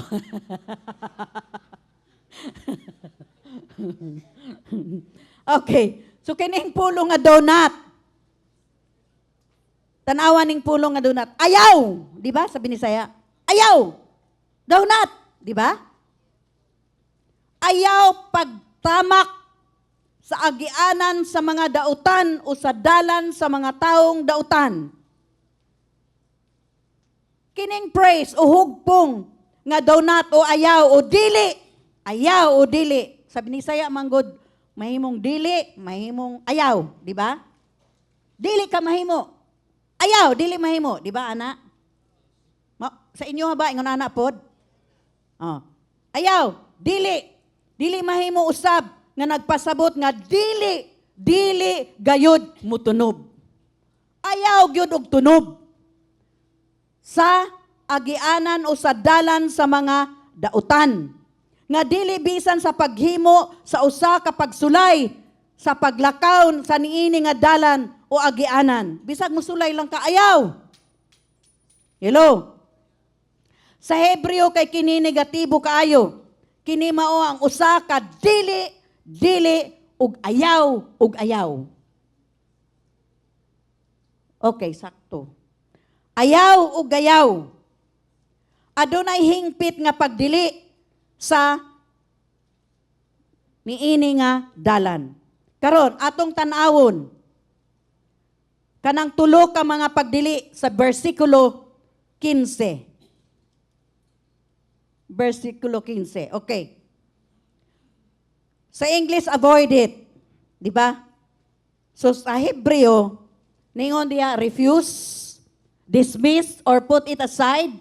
Okay. So kining pulong nga donut. Tanawa ning pulong nga donut. Ayaw, di ba? Sabi ni Saya. Ayaw. Donut, di ba? Ayaw pagtamak sa agianan sa mga dautan o sa dalan sa mga taong dautan. Kining praise o hugpong nga donut o ayaw o dili. Ayaw o dili. Sabi ni Saya manggod, mahimong dili, mahimong ayaw, di ba? Dili ka mahimo. Ayaw, dili mahimo, di ba ana? Sa inyo ba ingon ana pod? Oh. Ayaw, dili. Dili mahimo usab nga nagpasabot nga dili gayud mutunob. Ayaw gyud og tunob sa agianan o sa dalan sa mga dautan. Nga dili bisan sa paghimo sa usa ka pagsulay sa paglakaw sa niini nga dalan o agianan. Bisag musulay lang ka, ayaw. Hello? Sa Hebreo kay kini negatibo kaayo. Kini mao ang usa ka dili ug ayaw. Okay, sakto. Ayaw ug gayaw. Adunay hingpit nga pagdili sa niini nga dalan. Karon atong tan-awon kanang tulo ka mga pagdili sa versikulo 15. Versikulo 15. Okay. Sa English, avoid it. Di ba? So sa Hebreo, ningon diya, refuse, dismiss, or put it aside,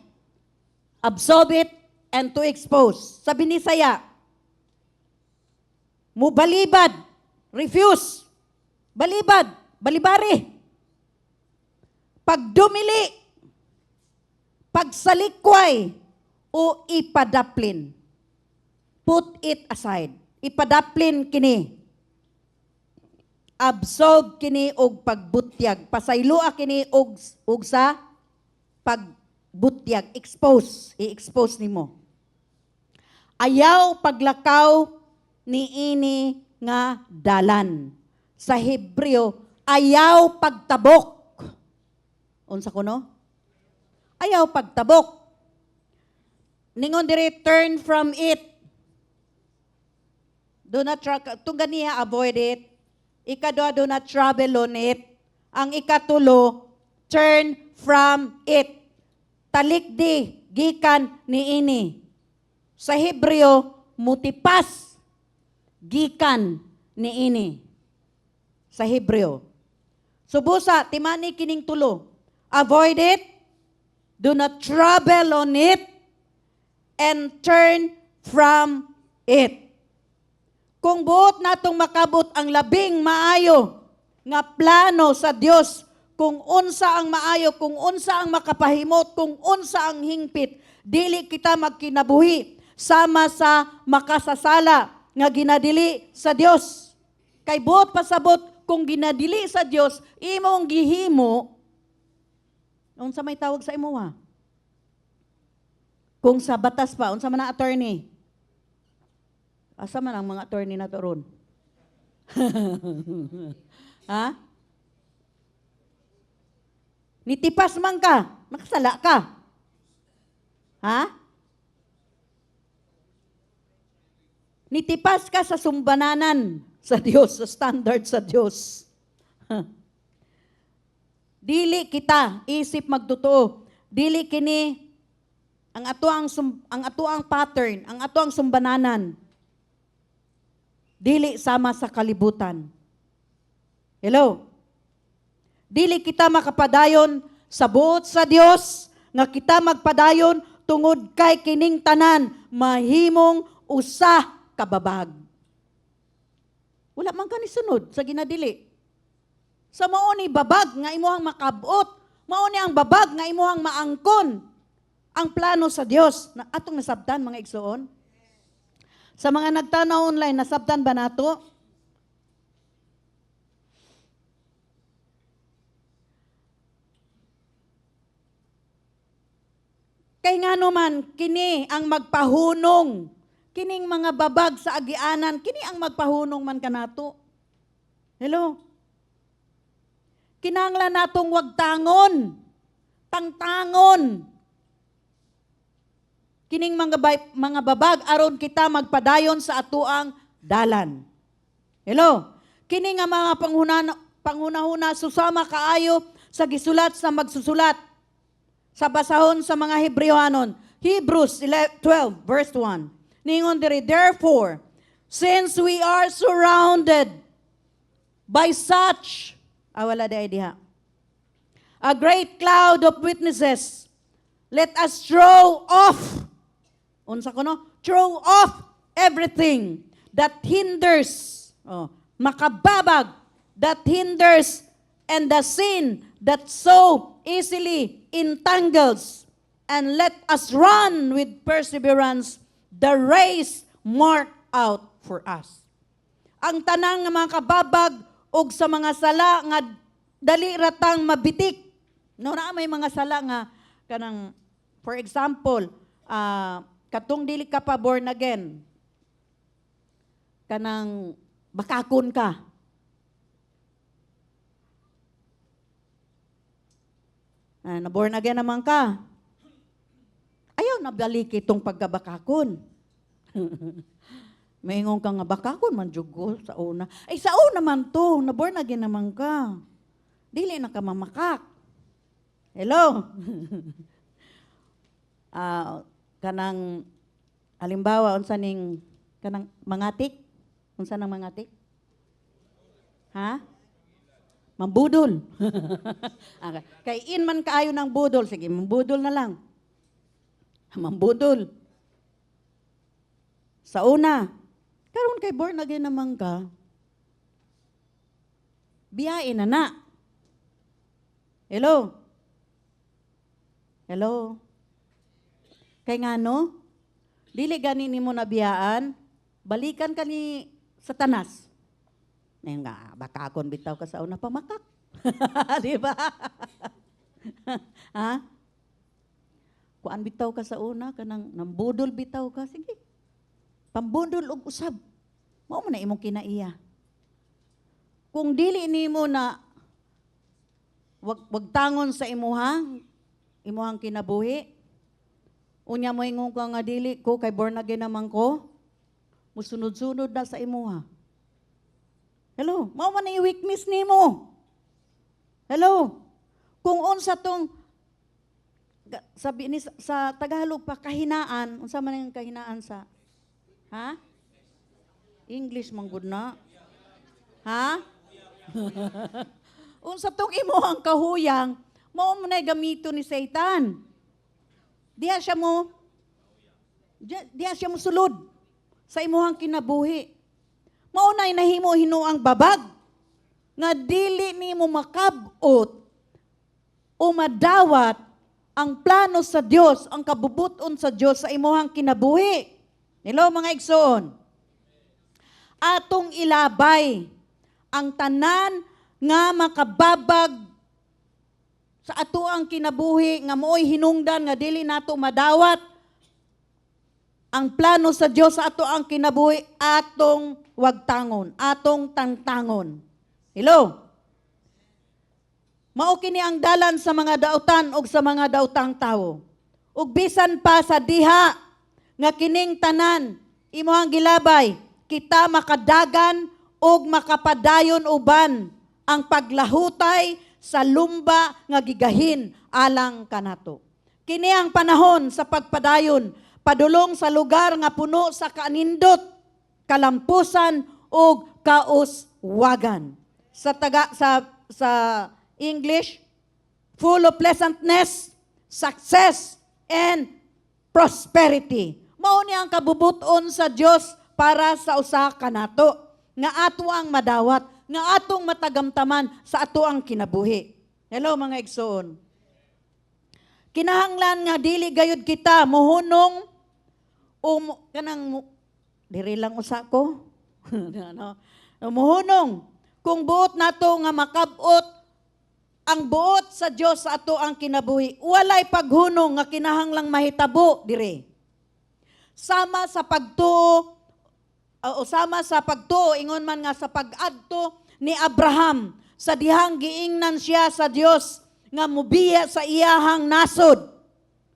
absolve it, and to expose. Sabi ni Saya, mubalibad, refuse, balibari, pagdumili, pagsalikway, o ipadaplin. Put it aside. Ipadaplin kini. Absolve kini og pagbutyag. Pasaylua kini og sa pagbutyag. Expose. I-expose nimo. Ayaw paglakaw niini nga dalan. Sa Hebreo, ayaw pagtabok. Unsa kuno? Ayaw pagtabok. Ningon diri, turn from it. Do not tungga niya, avoid it. Ikadua, do not travel on it. Ang ikatulo, turn from it. Talikdi, gikan niini. Sa Hebreo, mutipas, gikan niini. Sa Hebreo. Subusa, timani kining tulo. Avoid it. Do not travel on it. And turn from it. Kung buot natong makabot ang labing maayo nga plano sa Dios, kung unsa ang maayo, kung unsa ang makapahimot, kung unsa ang hingpit, dili kita magkinabuhi sama sa makasasala nga ginadili sa Dios. Kay buot pasabot kung ginadili sa Dios, imong gihimo, unsa may tawag sa imo ha? Kung sa batas pa, unsa man ang attorney? Asa man ang mga attorney na to ron? Ha? Nitipas man ka, nakasala ka. Ha? Nitipas ka sa sumbananan sa Diyos, sa standard sa Diyos. Dili kita isip magtotoo. Dili kini ang atuang pattern, ang atuang sumbananan. Dili sama sa kalibutan. Hello? Dili kita makapadayon sa buot sa Dios nga kita magpadayon tungod kay kining tanan mahimong usa ka babag. Wala man ka ni sunod sa ginadili. Sa mao ni babag nga imuhang makabot, mao ni ang babag nga imuhang maangkon ang plano sa Dios. Na atong nasabtan mga igsoon. Sa mga nagtanaw online, nasabtan ba nato? Kay nga naman, kini ang magpahunong. Kining mga babag sa agianan, kini ang magpahunong man kanato. Hello? Kinanglan natong wag tangon. Tangtangon. Kining mga babag aron kita magpadayon sa atuang dalan. Hello? Kini nga mga panghunahuna susama kaayo sa gisulat sa magsusulat. Sa basahon sa mga Hebrewanon, Hebrews 12 verse 1. Ningon diri, therefore, since we are surrounded by such, wala di diha, a great cloud of witnesses, let us throw off, unsa ko no? Throw off everything that hinders, makababag, that hinders, and the sin that so easily entangles, and let us run with perseverance the race marked out for us. Ang tanang nga mga kababag og sa mga sala nga dali ratang mabitik. No, na may mga sala nga kanang, for example, katong dili ka pa born again, kanang bakakon ka. Na born again naman ka. Ayaw nabalik itong pagkabakakon. Maingon ka nga bakakon man jugol sa una. Ay sa una man to, na born again naman ka. Dili na ka mamakak. Hello? Kanang halimbawa unsa ning kanang mangatik? Unsa nang mangatik? Ha? Mambudol. Kay in man kaayo ng budol, sige, mambudol na lang. Mambudol. Sa una, karon kay born again naman ka, biyain na. Hello? Hello? Kay nga no, dili gani nimo nabiyaan, balikan ka ni Satanas. Ngayon nga, baka akong bitaw ka sa una pamakak. Di ba? Ha? Kuan bitaw ka sa una, kanang nambudol bitaw ka, sige. Pambudol og usab. Mao man na imong kinaiya. Kung dili nimo na wag tangon sa imuhang kinabuhi, unya mo ingon ka nga dili ko kay born again naman ko, musunod-sunod na sa imuha. Hello, mao man na weakness nimo. Hello. Kung unsa tong sabi ni sa Tagalog pa kahinaan, unsa man ang kahinaan sa English man gud na. Unsa tong imuhang kahuyang, mao man ay gamito ni Satan. Diha siya mo sulod sa imuhang kinabuhi. Maunay nahimo hinuang babag nga dili nimo makabot o madawat ang plano sa Dios, ang kabubuton sa Dios sa imuhang kinabuhi. Hello mga igsoon. Atong ilabay ang tanan nga makababag sa atoang kinabuhi nga mo'y hinungdan nga dili nato madawat ang plano sa Dios sa atoang kinabuhi, atong wag tangon, atong tangtangon. Hello? Mao kini ang dalan sa mga dautan o sa mga dautang tao. Ug bisan pa sa diha nga kining tanan imuhang gilabay, kita makadagan og makapadayon uban ang paglahutay sa lumba nga gigahin alang kanato. Kini ang panahon sa pagpadayon padulong sa lugar nga puno sa kanindot, kalampusan ug kauswagan. Sa English, full of pleasantness, success, and prosperity. Mao ni ang kabubuton sa Dios para sa usa kanato nga ato ang madawat, nga atong matagamtaman sa ato ang kinabuhi. Hello mga igsoon. Kinahanglan nga dili gayud kita mohunong kanang diri lang usa ko. Ano? Mohunong kung buot nato nga makabot ang buot sa Dios sa ato ang kinabuhi. Walay paghunong nga kinahanglang mahitabo dire. Sama sa pagtuo o sama sa pagtuo ingon man nga sa pag-adto ni Abraham sa dihang giingnan siya sa Dios nga mubiya sa iyahang nasod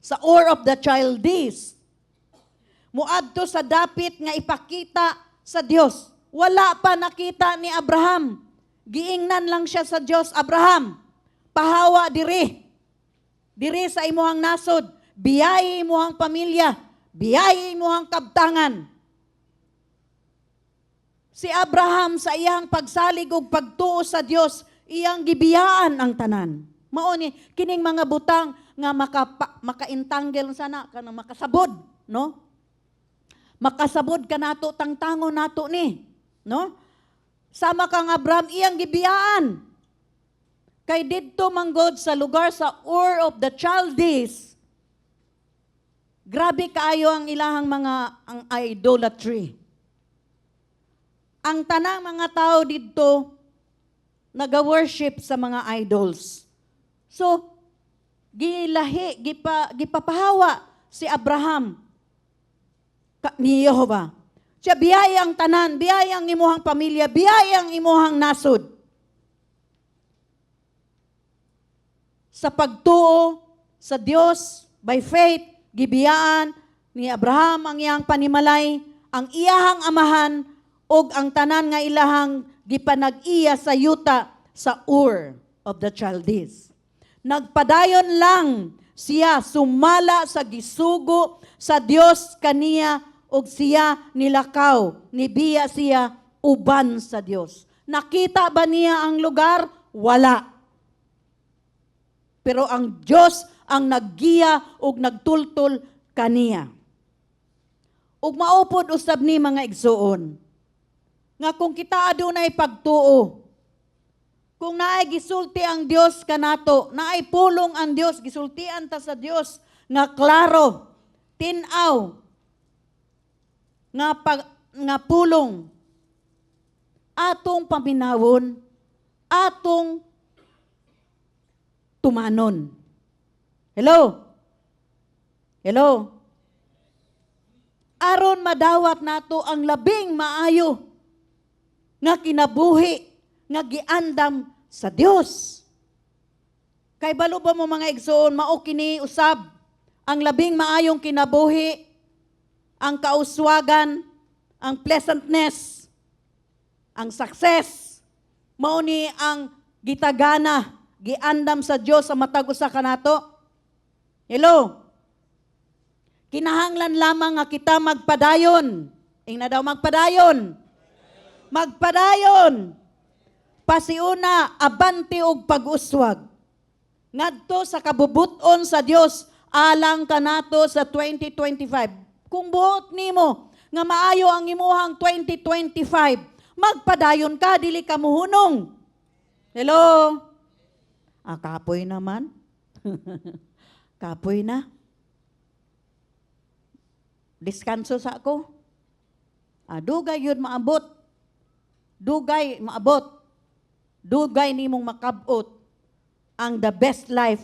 sa Ur of the Chaldees. Muadto sa dapit nga ipakita sa Dios. Wala pa nakita ni Abraham. Giingnan lang siya sa Dios, Abraham, pahawa diri. Diri sa imuhang nasod, biyahe imuhang pamilya, biyahe imuhang kabtangan. Si Abraham sa iyang pagsalig ug pagtuo sa Dios, iyang gibiyaan ang tanan. Mao ni kining mga butang nga maka-entangle sana kanang makasabod, no? Makasabod kanato tangtango nato ni, no? Sama kang Abraham iyang gibiyaan. Kay didto manggod sa lugar sa Ur of the Chaldees. Grabe kaayo ang ilahang ang idolatry. Ang tanang mga tao didto naga-worship sa mga idols. So, gipapahawa si Abraham ni Yehova. Siya biyaya ang tanan, biyaya ang imuhang pamilya, biyaya ang imuhang nasod. Sa pagtuo sa Dios, by faith, gibiyaan ni Abraham ang iyang panimalay, ang iyahang amahan, og ang tanan nga ilahang gipanag-iya sa yuta sa Ur of the Chaldees. Nagpadayon lang siya sumala sa gisugo sa Dios kaniya og siya nilakaw, nibiya siya uban sa Dios. Nakita ba niya ang lugar? Wala. Pero ang Dios ang naggiya og nagtultol kaniya. Ug maupod usab ni mga igsuon nga kung kita adunay pagtuo, kung naay gisulti ang Dios kanato, naay pulong ang Dios, gisultian ta sa Dios nga klaro, tinaw, nga pulong, atong paminawon, atong tumanon. Hello? Hello? Aron madawat nato ang labing maayo nga kinabuhi, nga giandam sa Dios. Kay balo ba mo mga igsoon, mao kini usab ang labing maayong kinabuhi, ang kauswagan, ang pleasantness, ang success, mao ni ang gitagana, giandam sa Dios sa matag usa kanato. Hello? Kinahanglan lamang nga kita magpadayon. Ingna daw magpadayon. Magpadayon. Pasiuna, abante og pag-uswag. Ngadto sa kabubuton sa Dios alang kanato sa 2025. Kung buot nimo nga maayo ang imuhang 2025, magpadayon ka, dili ka muhunong. Hello? Kapoy naman. Kapoy na. Diskanso sa ako. Dugay yun maabot. Dugay maabot. Dugay nimong makabot ang the best life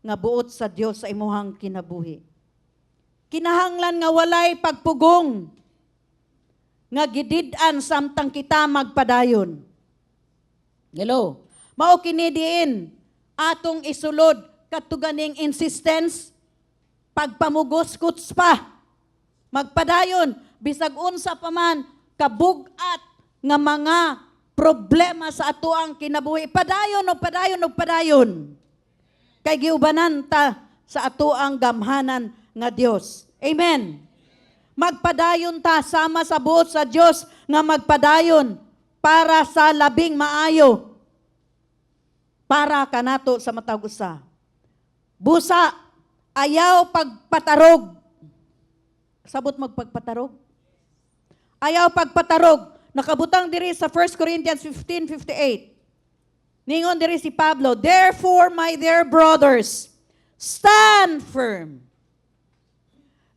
nga buot sa Dios sa imuhang kinabuhi. Kinahanglan nga walay pagpugong nga gidid-an samtang kita magpadayon. Hello. Mao kini diin atong isulod katuganing insistence pagpamugos kutspa. Magpadayon bisag unsa pa man kabug-at nga mga problema sa ato ang kinabuhi. Padayon o padayon o padayon. Kay giubanan ta sa ato ang gamhanan nga Dios. Amen. Magpadayon ta sama sa buot sa Dios nga magpadayon para sa labing maayo. Para kanato sa matag usa. Busa, ayaw pagpatarog. Sabot magpagpatarog. Ayaw pagpatarog. Nakabutang diri sa 1 Corinthians 15:58. Ningon diri si Pablo, therefore, my dear brothers, stand firm.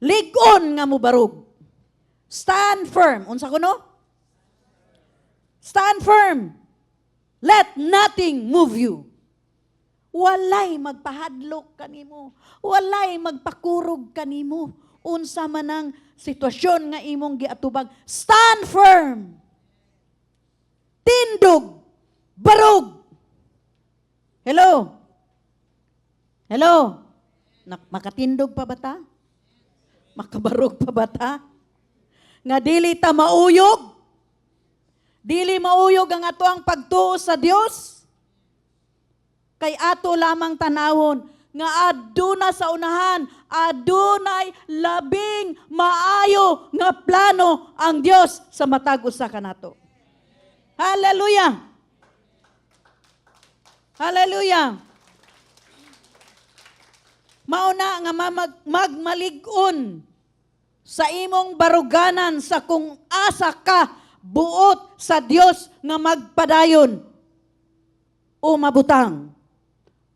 Ligon nga mo barog. Stand firm. Unsa kuno? Stand firm. Let nothing move you. Walay magpahadlok kanimo. Walay magpakurog kanimo. Unsa man ang sitwasyon nga imong giatubag. Stand firm. Tindog. Barog. Hello? Hello? Makatindog pa ba ta? Makabarog pa ba ta? Nga dili ta mauyog? Dili mauyog ang ato ang pagtuo sa Dios? Kay ato lamang tanawon nga aduna sa unahan, adunay labing maayo nga plano ang Dios sa matag usa kanato. Hallelujah! Hallelujah! Mauna nga magmalig-on sa imong baruganan sa kung asa ka buot sa Dios nga magpadayon o mabutang.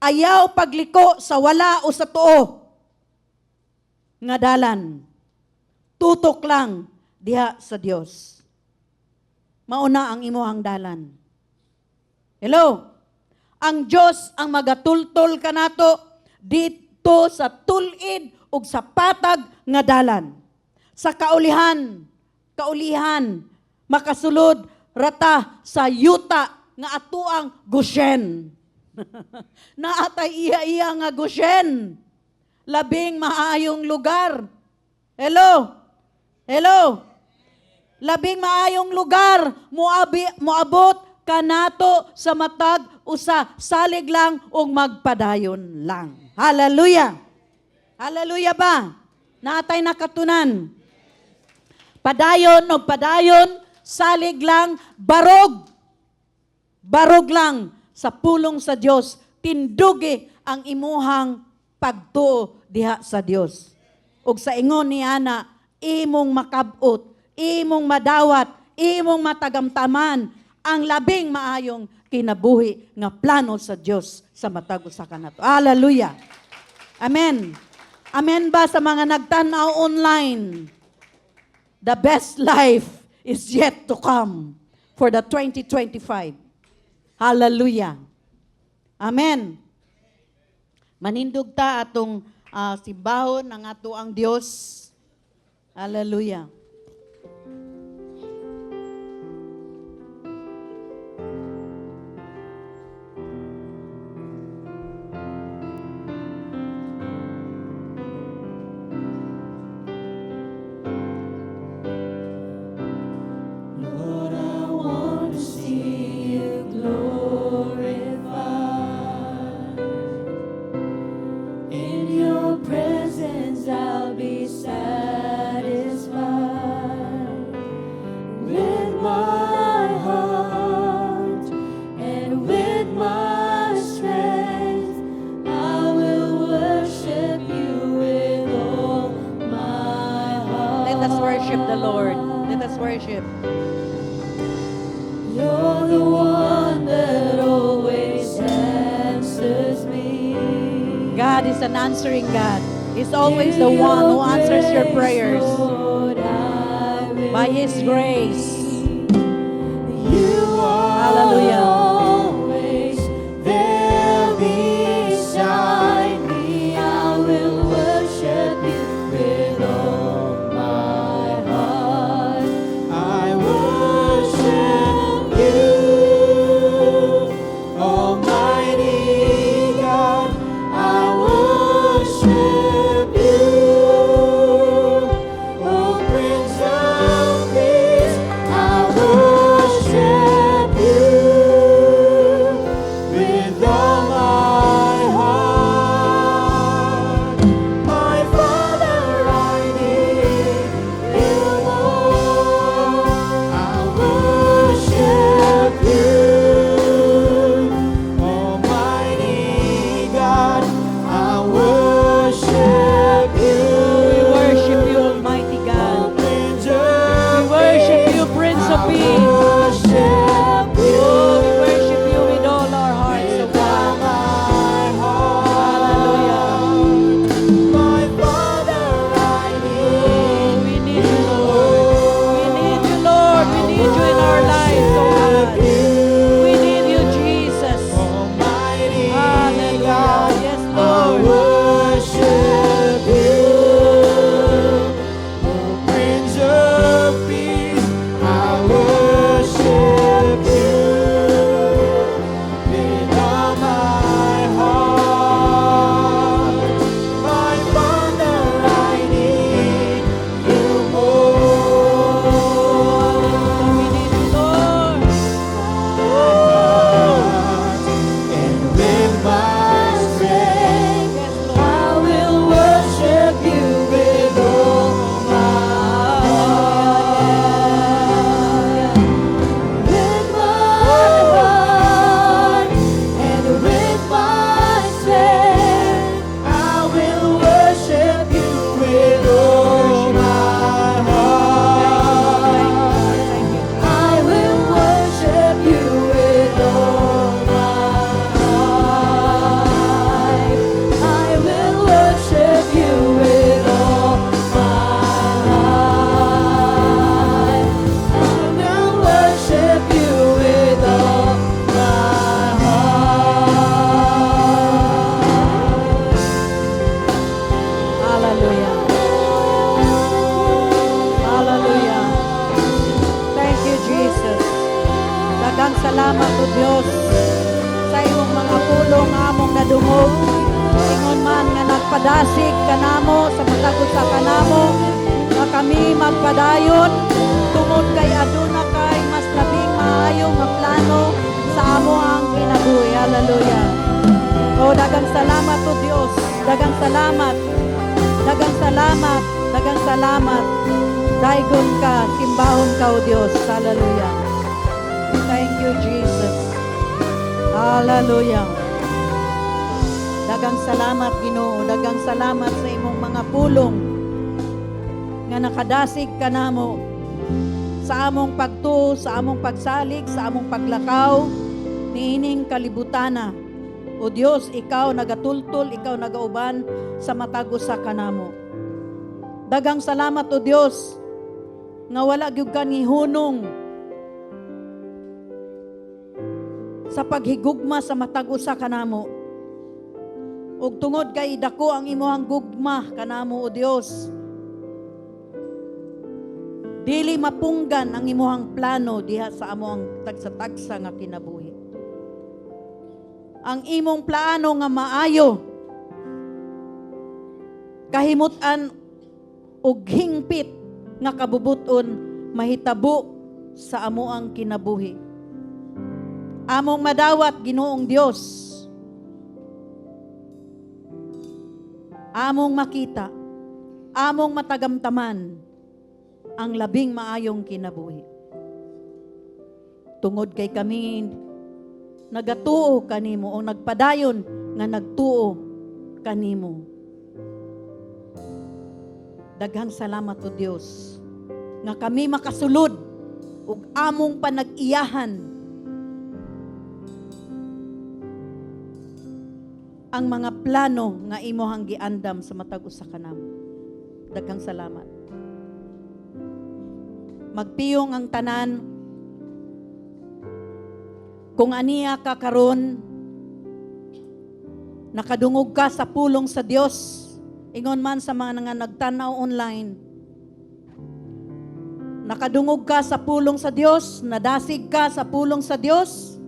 Ayaw pagliko sa wala o sa tuo nga dalan. Tutok lang diha sa Dios. Mauna ang imuhang dalan. Hello? Ang Dios ang magatultol kanato dito sa tulid ug sa patag nga dalan. Sa kaulihan, makasulod rata sa yuta nga atuang Goshen. Naatay iya nga Goshen. Labing maayong lugar. Hello? Hello? Labing maayong lugar. Muabot kanato sa matag usa. Salig lang ug magpadayon lang. Hallelujah! Hallelujah ba? Naatay nakatunan. Padayon o padayon, salig lang, barog. Barog lang sa pulong sa Dios. Tindugi ang imuhang pagtuo diha sa Dios. Ug sa ingon ni ana, imong makabot, imong madawat, imong matagamtaman ang labing maayong kinabuhi nga plano sa Dios sa matag usa kanato. Hallelujah. Amen. Amen ba sa mga nagtanaw online? The best life is yet to come for the 2025. Hallelujah. Amen. Manindog ta atong simbahon ng ato ang Dios. Hallelujah. The Lord. Let us worship. You're the one that always answers me. God is an answering God. He's always the one who answers your prayers. Lord, By His grace. you are Hallelujah. always there beside me. I will worship you with all my heart. I worship you, Almighty God. I worship you, oh Prince of Peace. I worship you. o Dios sa imong mga pulong nga among nadungog. Ingon man nga nagpadasig kanamo sa matagod sa kanamo nga kami magpadayon tungod kay aduna kay mas labing maayo nga plano sa amo ang kinabuhi. Hallelujah. O dagang salamat o Dios. Dagang salamat. Dagang salamat. Dagang salamat. Daigon ka, simbahon ka o Dios. Hallelujah. Thank you, Jesus. Hallelujah. Dagang salamat, Ginoo. Dagang salamat sa imong mga pulong nga nakadasig ka namo sa among pagtuo, sa among pagsalig, sa among paglakaw niining kalibutana. O Dios, ikaw nagatultol, ikaw nagauban sa matagos sa kanamo. Dagang salamat o Dios nga wala gyud ka ni hunong sa paghigugma sa matagos sa kanamo. Ug tungod kay dako ang imong gugma kanamo o Dios, dili mapunggan ang imong plano diha sa among tagsa-tagsa nga kinabuhi. Ang imong plano nga maayo, kahimutan ug hingpit nga kabubuton mahitabo sa amoang kinabuhi. Among madawat, Ginoong Dios. Among makita, among matagamtaman ang labing maayong kinabuhi. Tungod kay kami nagatuo kanimo o nagpadayon nga nagtuo kanimo. Daghang salamat o Dios nga kami makasulod ug among panag-iyahan ang mga plano nga imong giandam sa matag usa ka namo. Daghang salamat. Magpiyong ang tanan kung aniya ka karon nakadungog ka sa pulong sa Dios. Ingon man sa mga nga nagtanaw online, nakadungog ka sa pulong sa Dios, nadasig ka sa pulong sa Dios,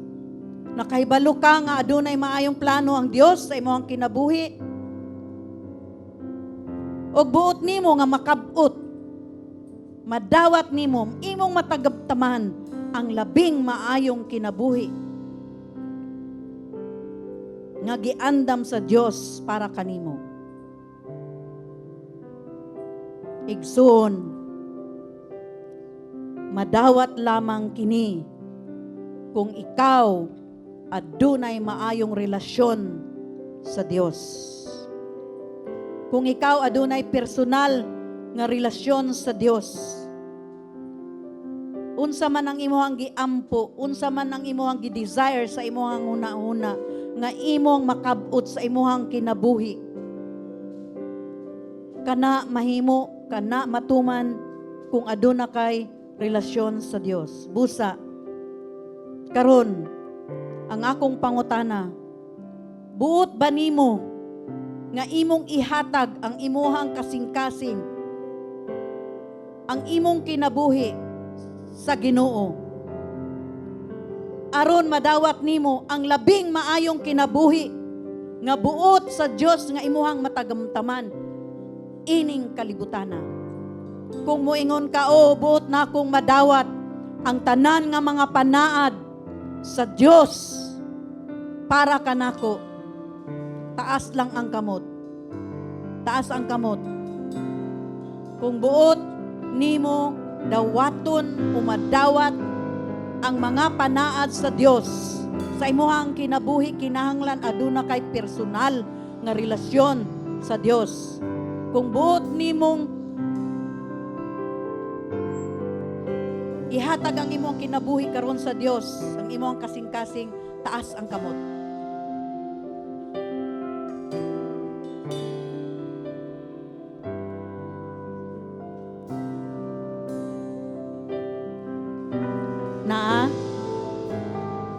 nakahibalo ka nga adunay maayong plano ang Dios sa imong kinabuhi. Og buot nimo nga makabot, madawat nimo imong matagabtaman ang labing maayong kinabuhi nga giandam sa Dios para kanimo. Igsoon, madawat lamang kini kung ikaw adunay maayong relasyon sa Dios. Kung ikaw adunay personal nga relasyon sa Dios. Unsa man ang imong giampo, unsa man ang imong gi-desire sa imong una-una nga imong makabot sa imong kinabuhi. Kana mahimo, kana matuman kung aduna kay relasyon sa Dios. Busa karon ang akong pangutana, buot ba nimo nga imong ihatag ang imong kasing-kasing, ang imong kinabuhi sa Ginoo, aron madawat nimo ang labing maayong kinabuhi nga buot sa Dios nga imong matagamtaman ining kalibutana. Kung moingon ka, buot na akong madawat ang tanan nga mga panaad sa Dios para kanako, taas lang ang kamot. Taas ang kamot. Kung buot nimo dawaton umadawat ang mga panaad sa Dios sa imong kinabuhi, kinahanglan aduna kay personal nga relasyon sa Dios. Kung buot nimong ihatag ang imong kinabuhi karon sa Dios, ang imong kasing-kasing, taas ang kamot. Na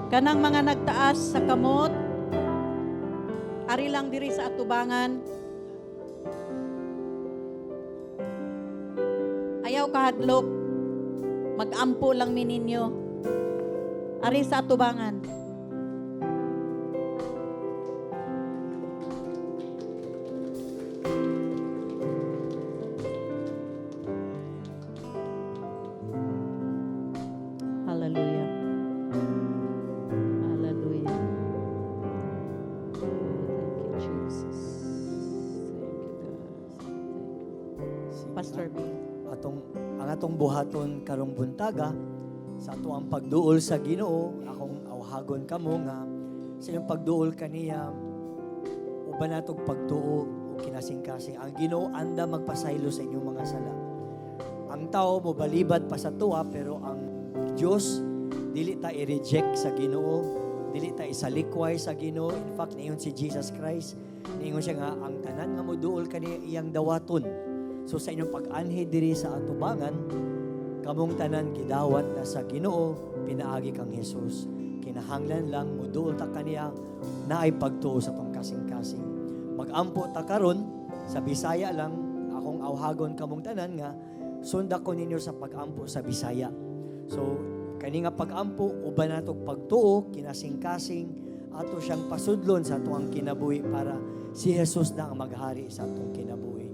kanang mga nagtaas sa kamot, ari lang diri sa atubangan. Ayaw kahadlok, mag-ampo lang mininyo. Ari sa atubangan. Hallelujah. Hallelujah. Oh, thank you, Jesus. Thank you, God. Thank you. Pastor B. Ang atong buhaton karong buntaga sa ato ang pagduol sa Ginoo, akong awhagon kamo nga sa inyong pagduol kaniya uban natong pagtuo o kinasing-kasing ang Ginoo anda magpasaylo sa inyong mga sala. Ang tao mo balibad pa sa tuwa pero ang Dios dili ta i-reject sa Ginoo, dili ta isalikway sa Ginoo. In fact, niingon si Jesus Christ, niingon siya nga ang tanan nga moduol kaniya iyang dawaton. So sa inyong pag-anhi diri sa atubangan, kamong tanan gidawat na sa Ginoo, pinaagi kang Hesus. Kinahanglan lang moduol ta kaniya na ay pagtuo sa tong kasing-kasing. Mag-ampo ta karon sa Bisaya lang, akong awhagon kamong tanan nga sunda ko ninyo sa pag-ampo sa Bisaya. So kani nga pag-ampo uban natong pagtuo kinasing-kasing ato siyang pasudlon sa tuang kinabuhi para si Hesus na ang maghari sa atong kinabuhi.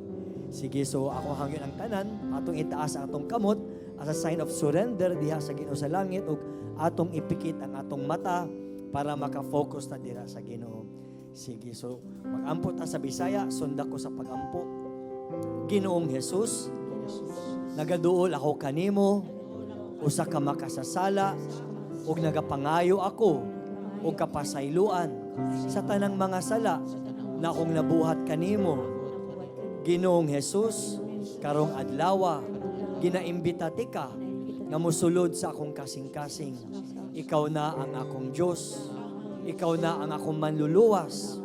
Sige, so ako hangyon ang tanan, atong itaas ang atong kamot as a sign of surrender diha sa Ginoo sa langit ug atong ipikit ang atong mata para maka-focus ta dira sa Ginoo. Sige, so mag-ampo ta sa Bisaya, sunda ko sa pag-ampo. Ginoong Hesus, nagaduol ako kanimo, usa ka makasasala ug nagapangayo ako ug kapasayloan sa tanang mga sala na akong nabuhat kanimo. Ginoong Hesus, karong adlaw ginaimbita ka nga mosulod sa akong kasing-kasing. Ikaw na ang akong Dios, ikaw na ang akong manluluwas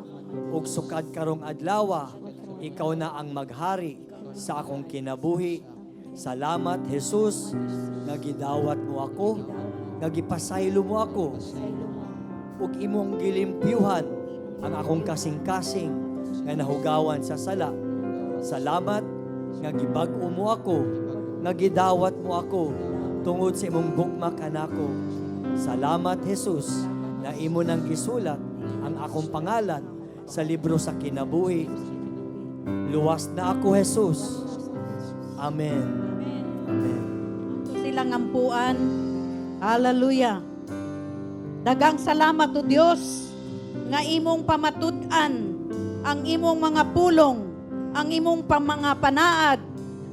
ug sukad karong adlaw ikaw na ang maghari sa akong kinabuhi. Salamat Hesus, nga gidawat mo ako, nga gipasaylo mo ako ug imong gilimpyuhan ang akong kasing-kasing nga nahugawan sa sala. Salamat nga gibag-o mo ako, nga gidawat mo ako tungod sa imong gugma kanako. Salamat Hesus na imo nang gisulat ang akong pangalan sa libro sa kinabuhi. Luwas na ako Hesus. Amen. Amen. Silang ampuan. Hallelujah. Dagang salamat o Dios nga imong pamatud-an ang imong mga pulong, ang imong mga panaad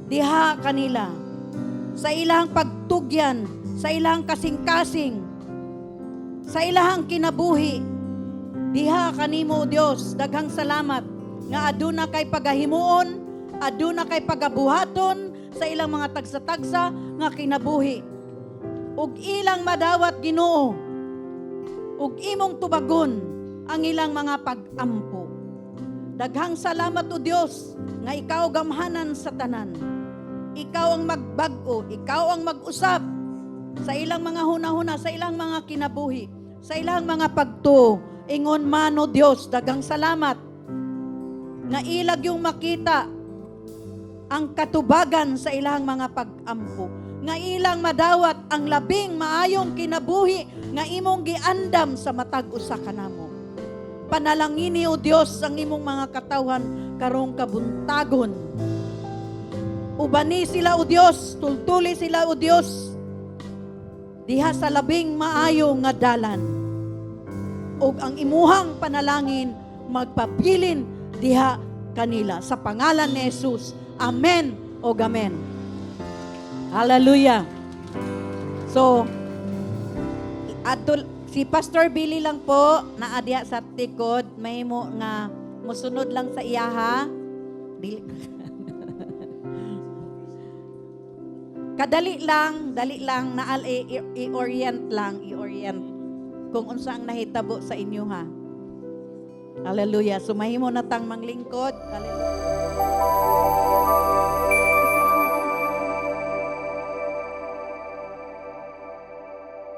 diha kanila sa ilang pagtugyan, sa ilang kasing-kasing, sa ilang kinabuhi diha kanimo o Dios. Daghang salamat nga aduna kay pagahimuon, aduna kay pagabuhaton sa ilang mga tagsa-tagsa nga kinabuhi ug ilang madawat Ginoo ug imong tubagon ang ilang mga pag-ampo. Daghang salamat o Dios nga ikaw gamhanan sa tanan. Ikaw ang magbag-o, ikaw ang mag-usab sa ilang mga hunahuna, sa ilang mga kinabuhi, sa ilang mga pagtuo. Ingon man o Dios, daghang salamat nga ilag yung makita ang katubagan sa ilang mga pag-ampo. Nga ilang madawat ang labing maayong kinabuhi nga imong giandam sa matag usa kanamo. Panalangini o Dios ang imong mga katawan karong kabuntagon. Ubani sila o Dios, tultuli sila o Dios diha sa labing maayo nga dalan. Ug ang imuhang panalangin magpabilin diha kanila sa pangalan ni Jesus. Amen o amen. Hallelujah. So, si Pastor Billy lang po na adya sa tikod, mahimo nga musunod lang sa iyaha. Kadali lang naal i-orient kung unsa ang nahitabo sa inyo ha. Hallelujah. So mahimo na tang manglingkod. Hallelujah.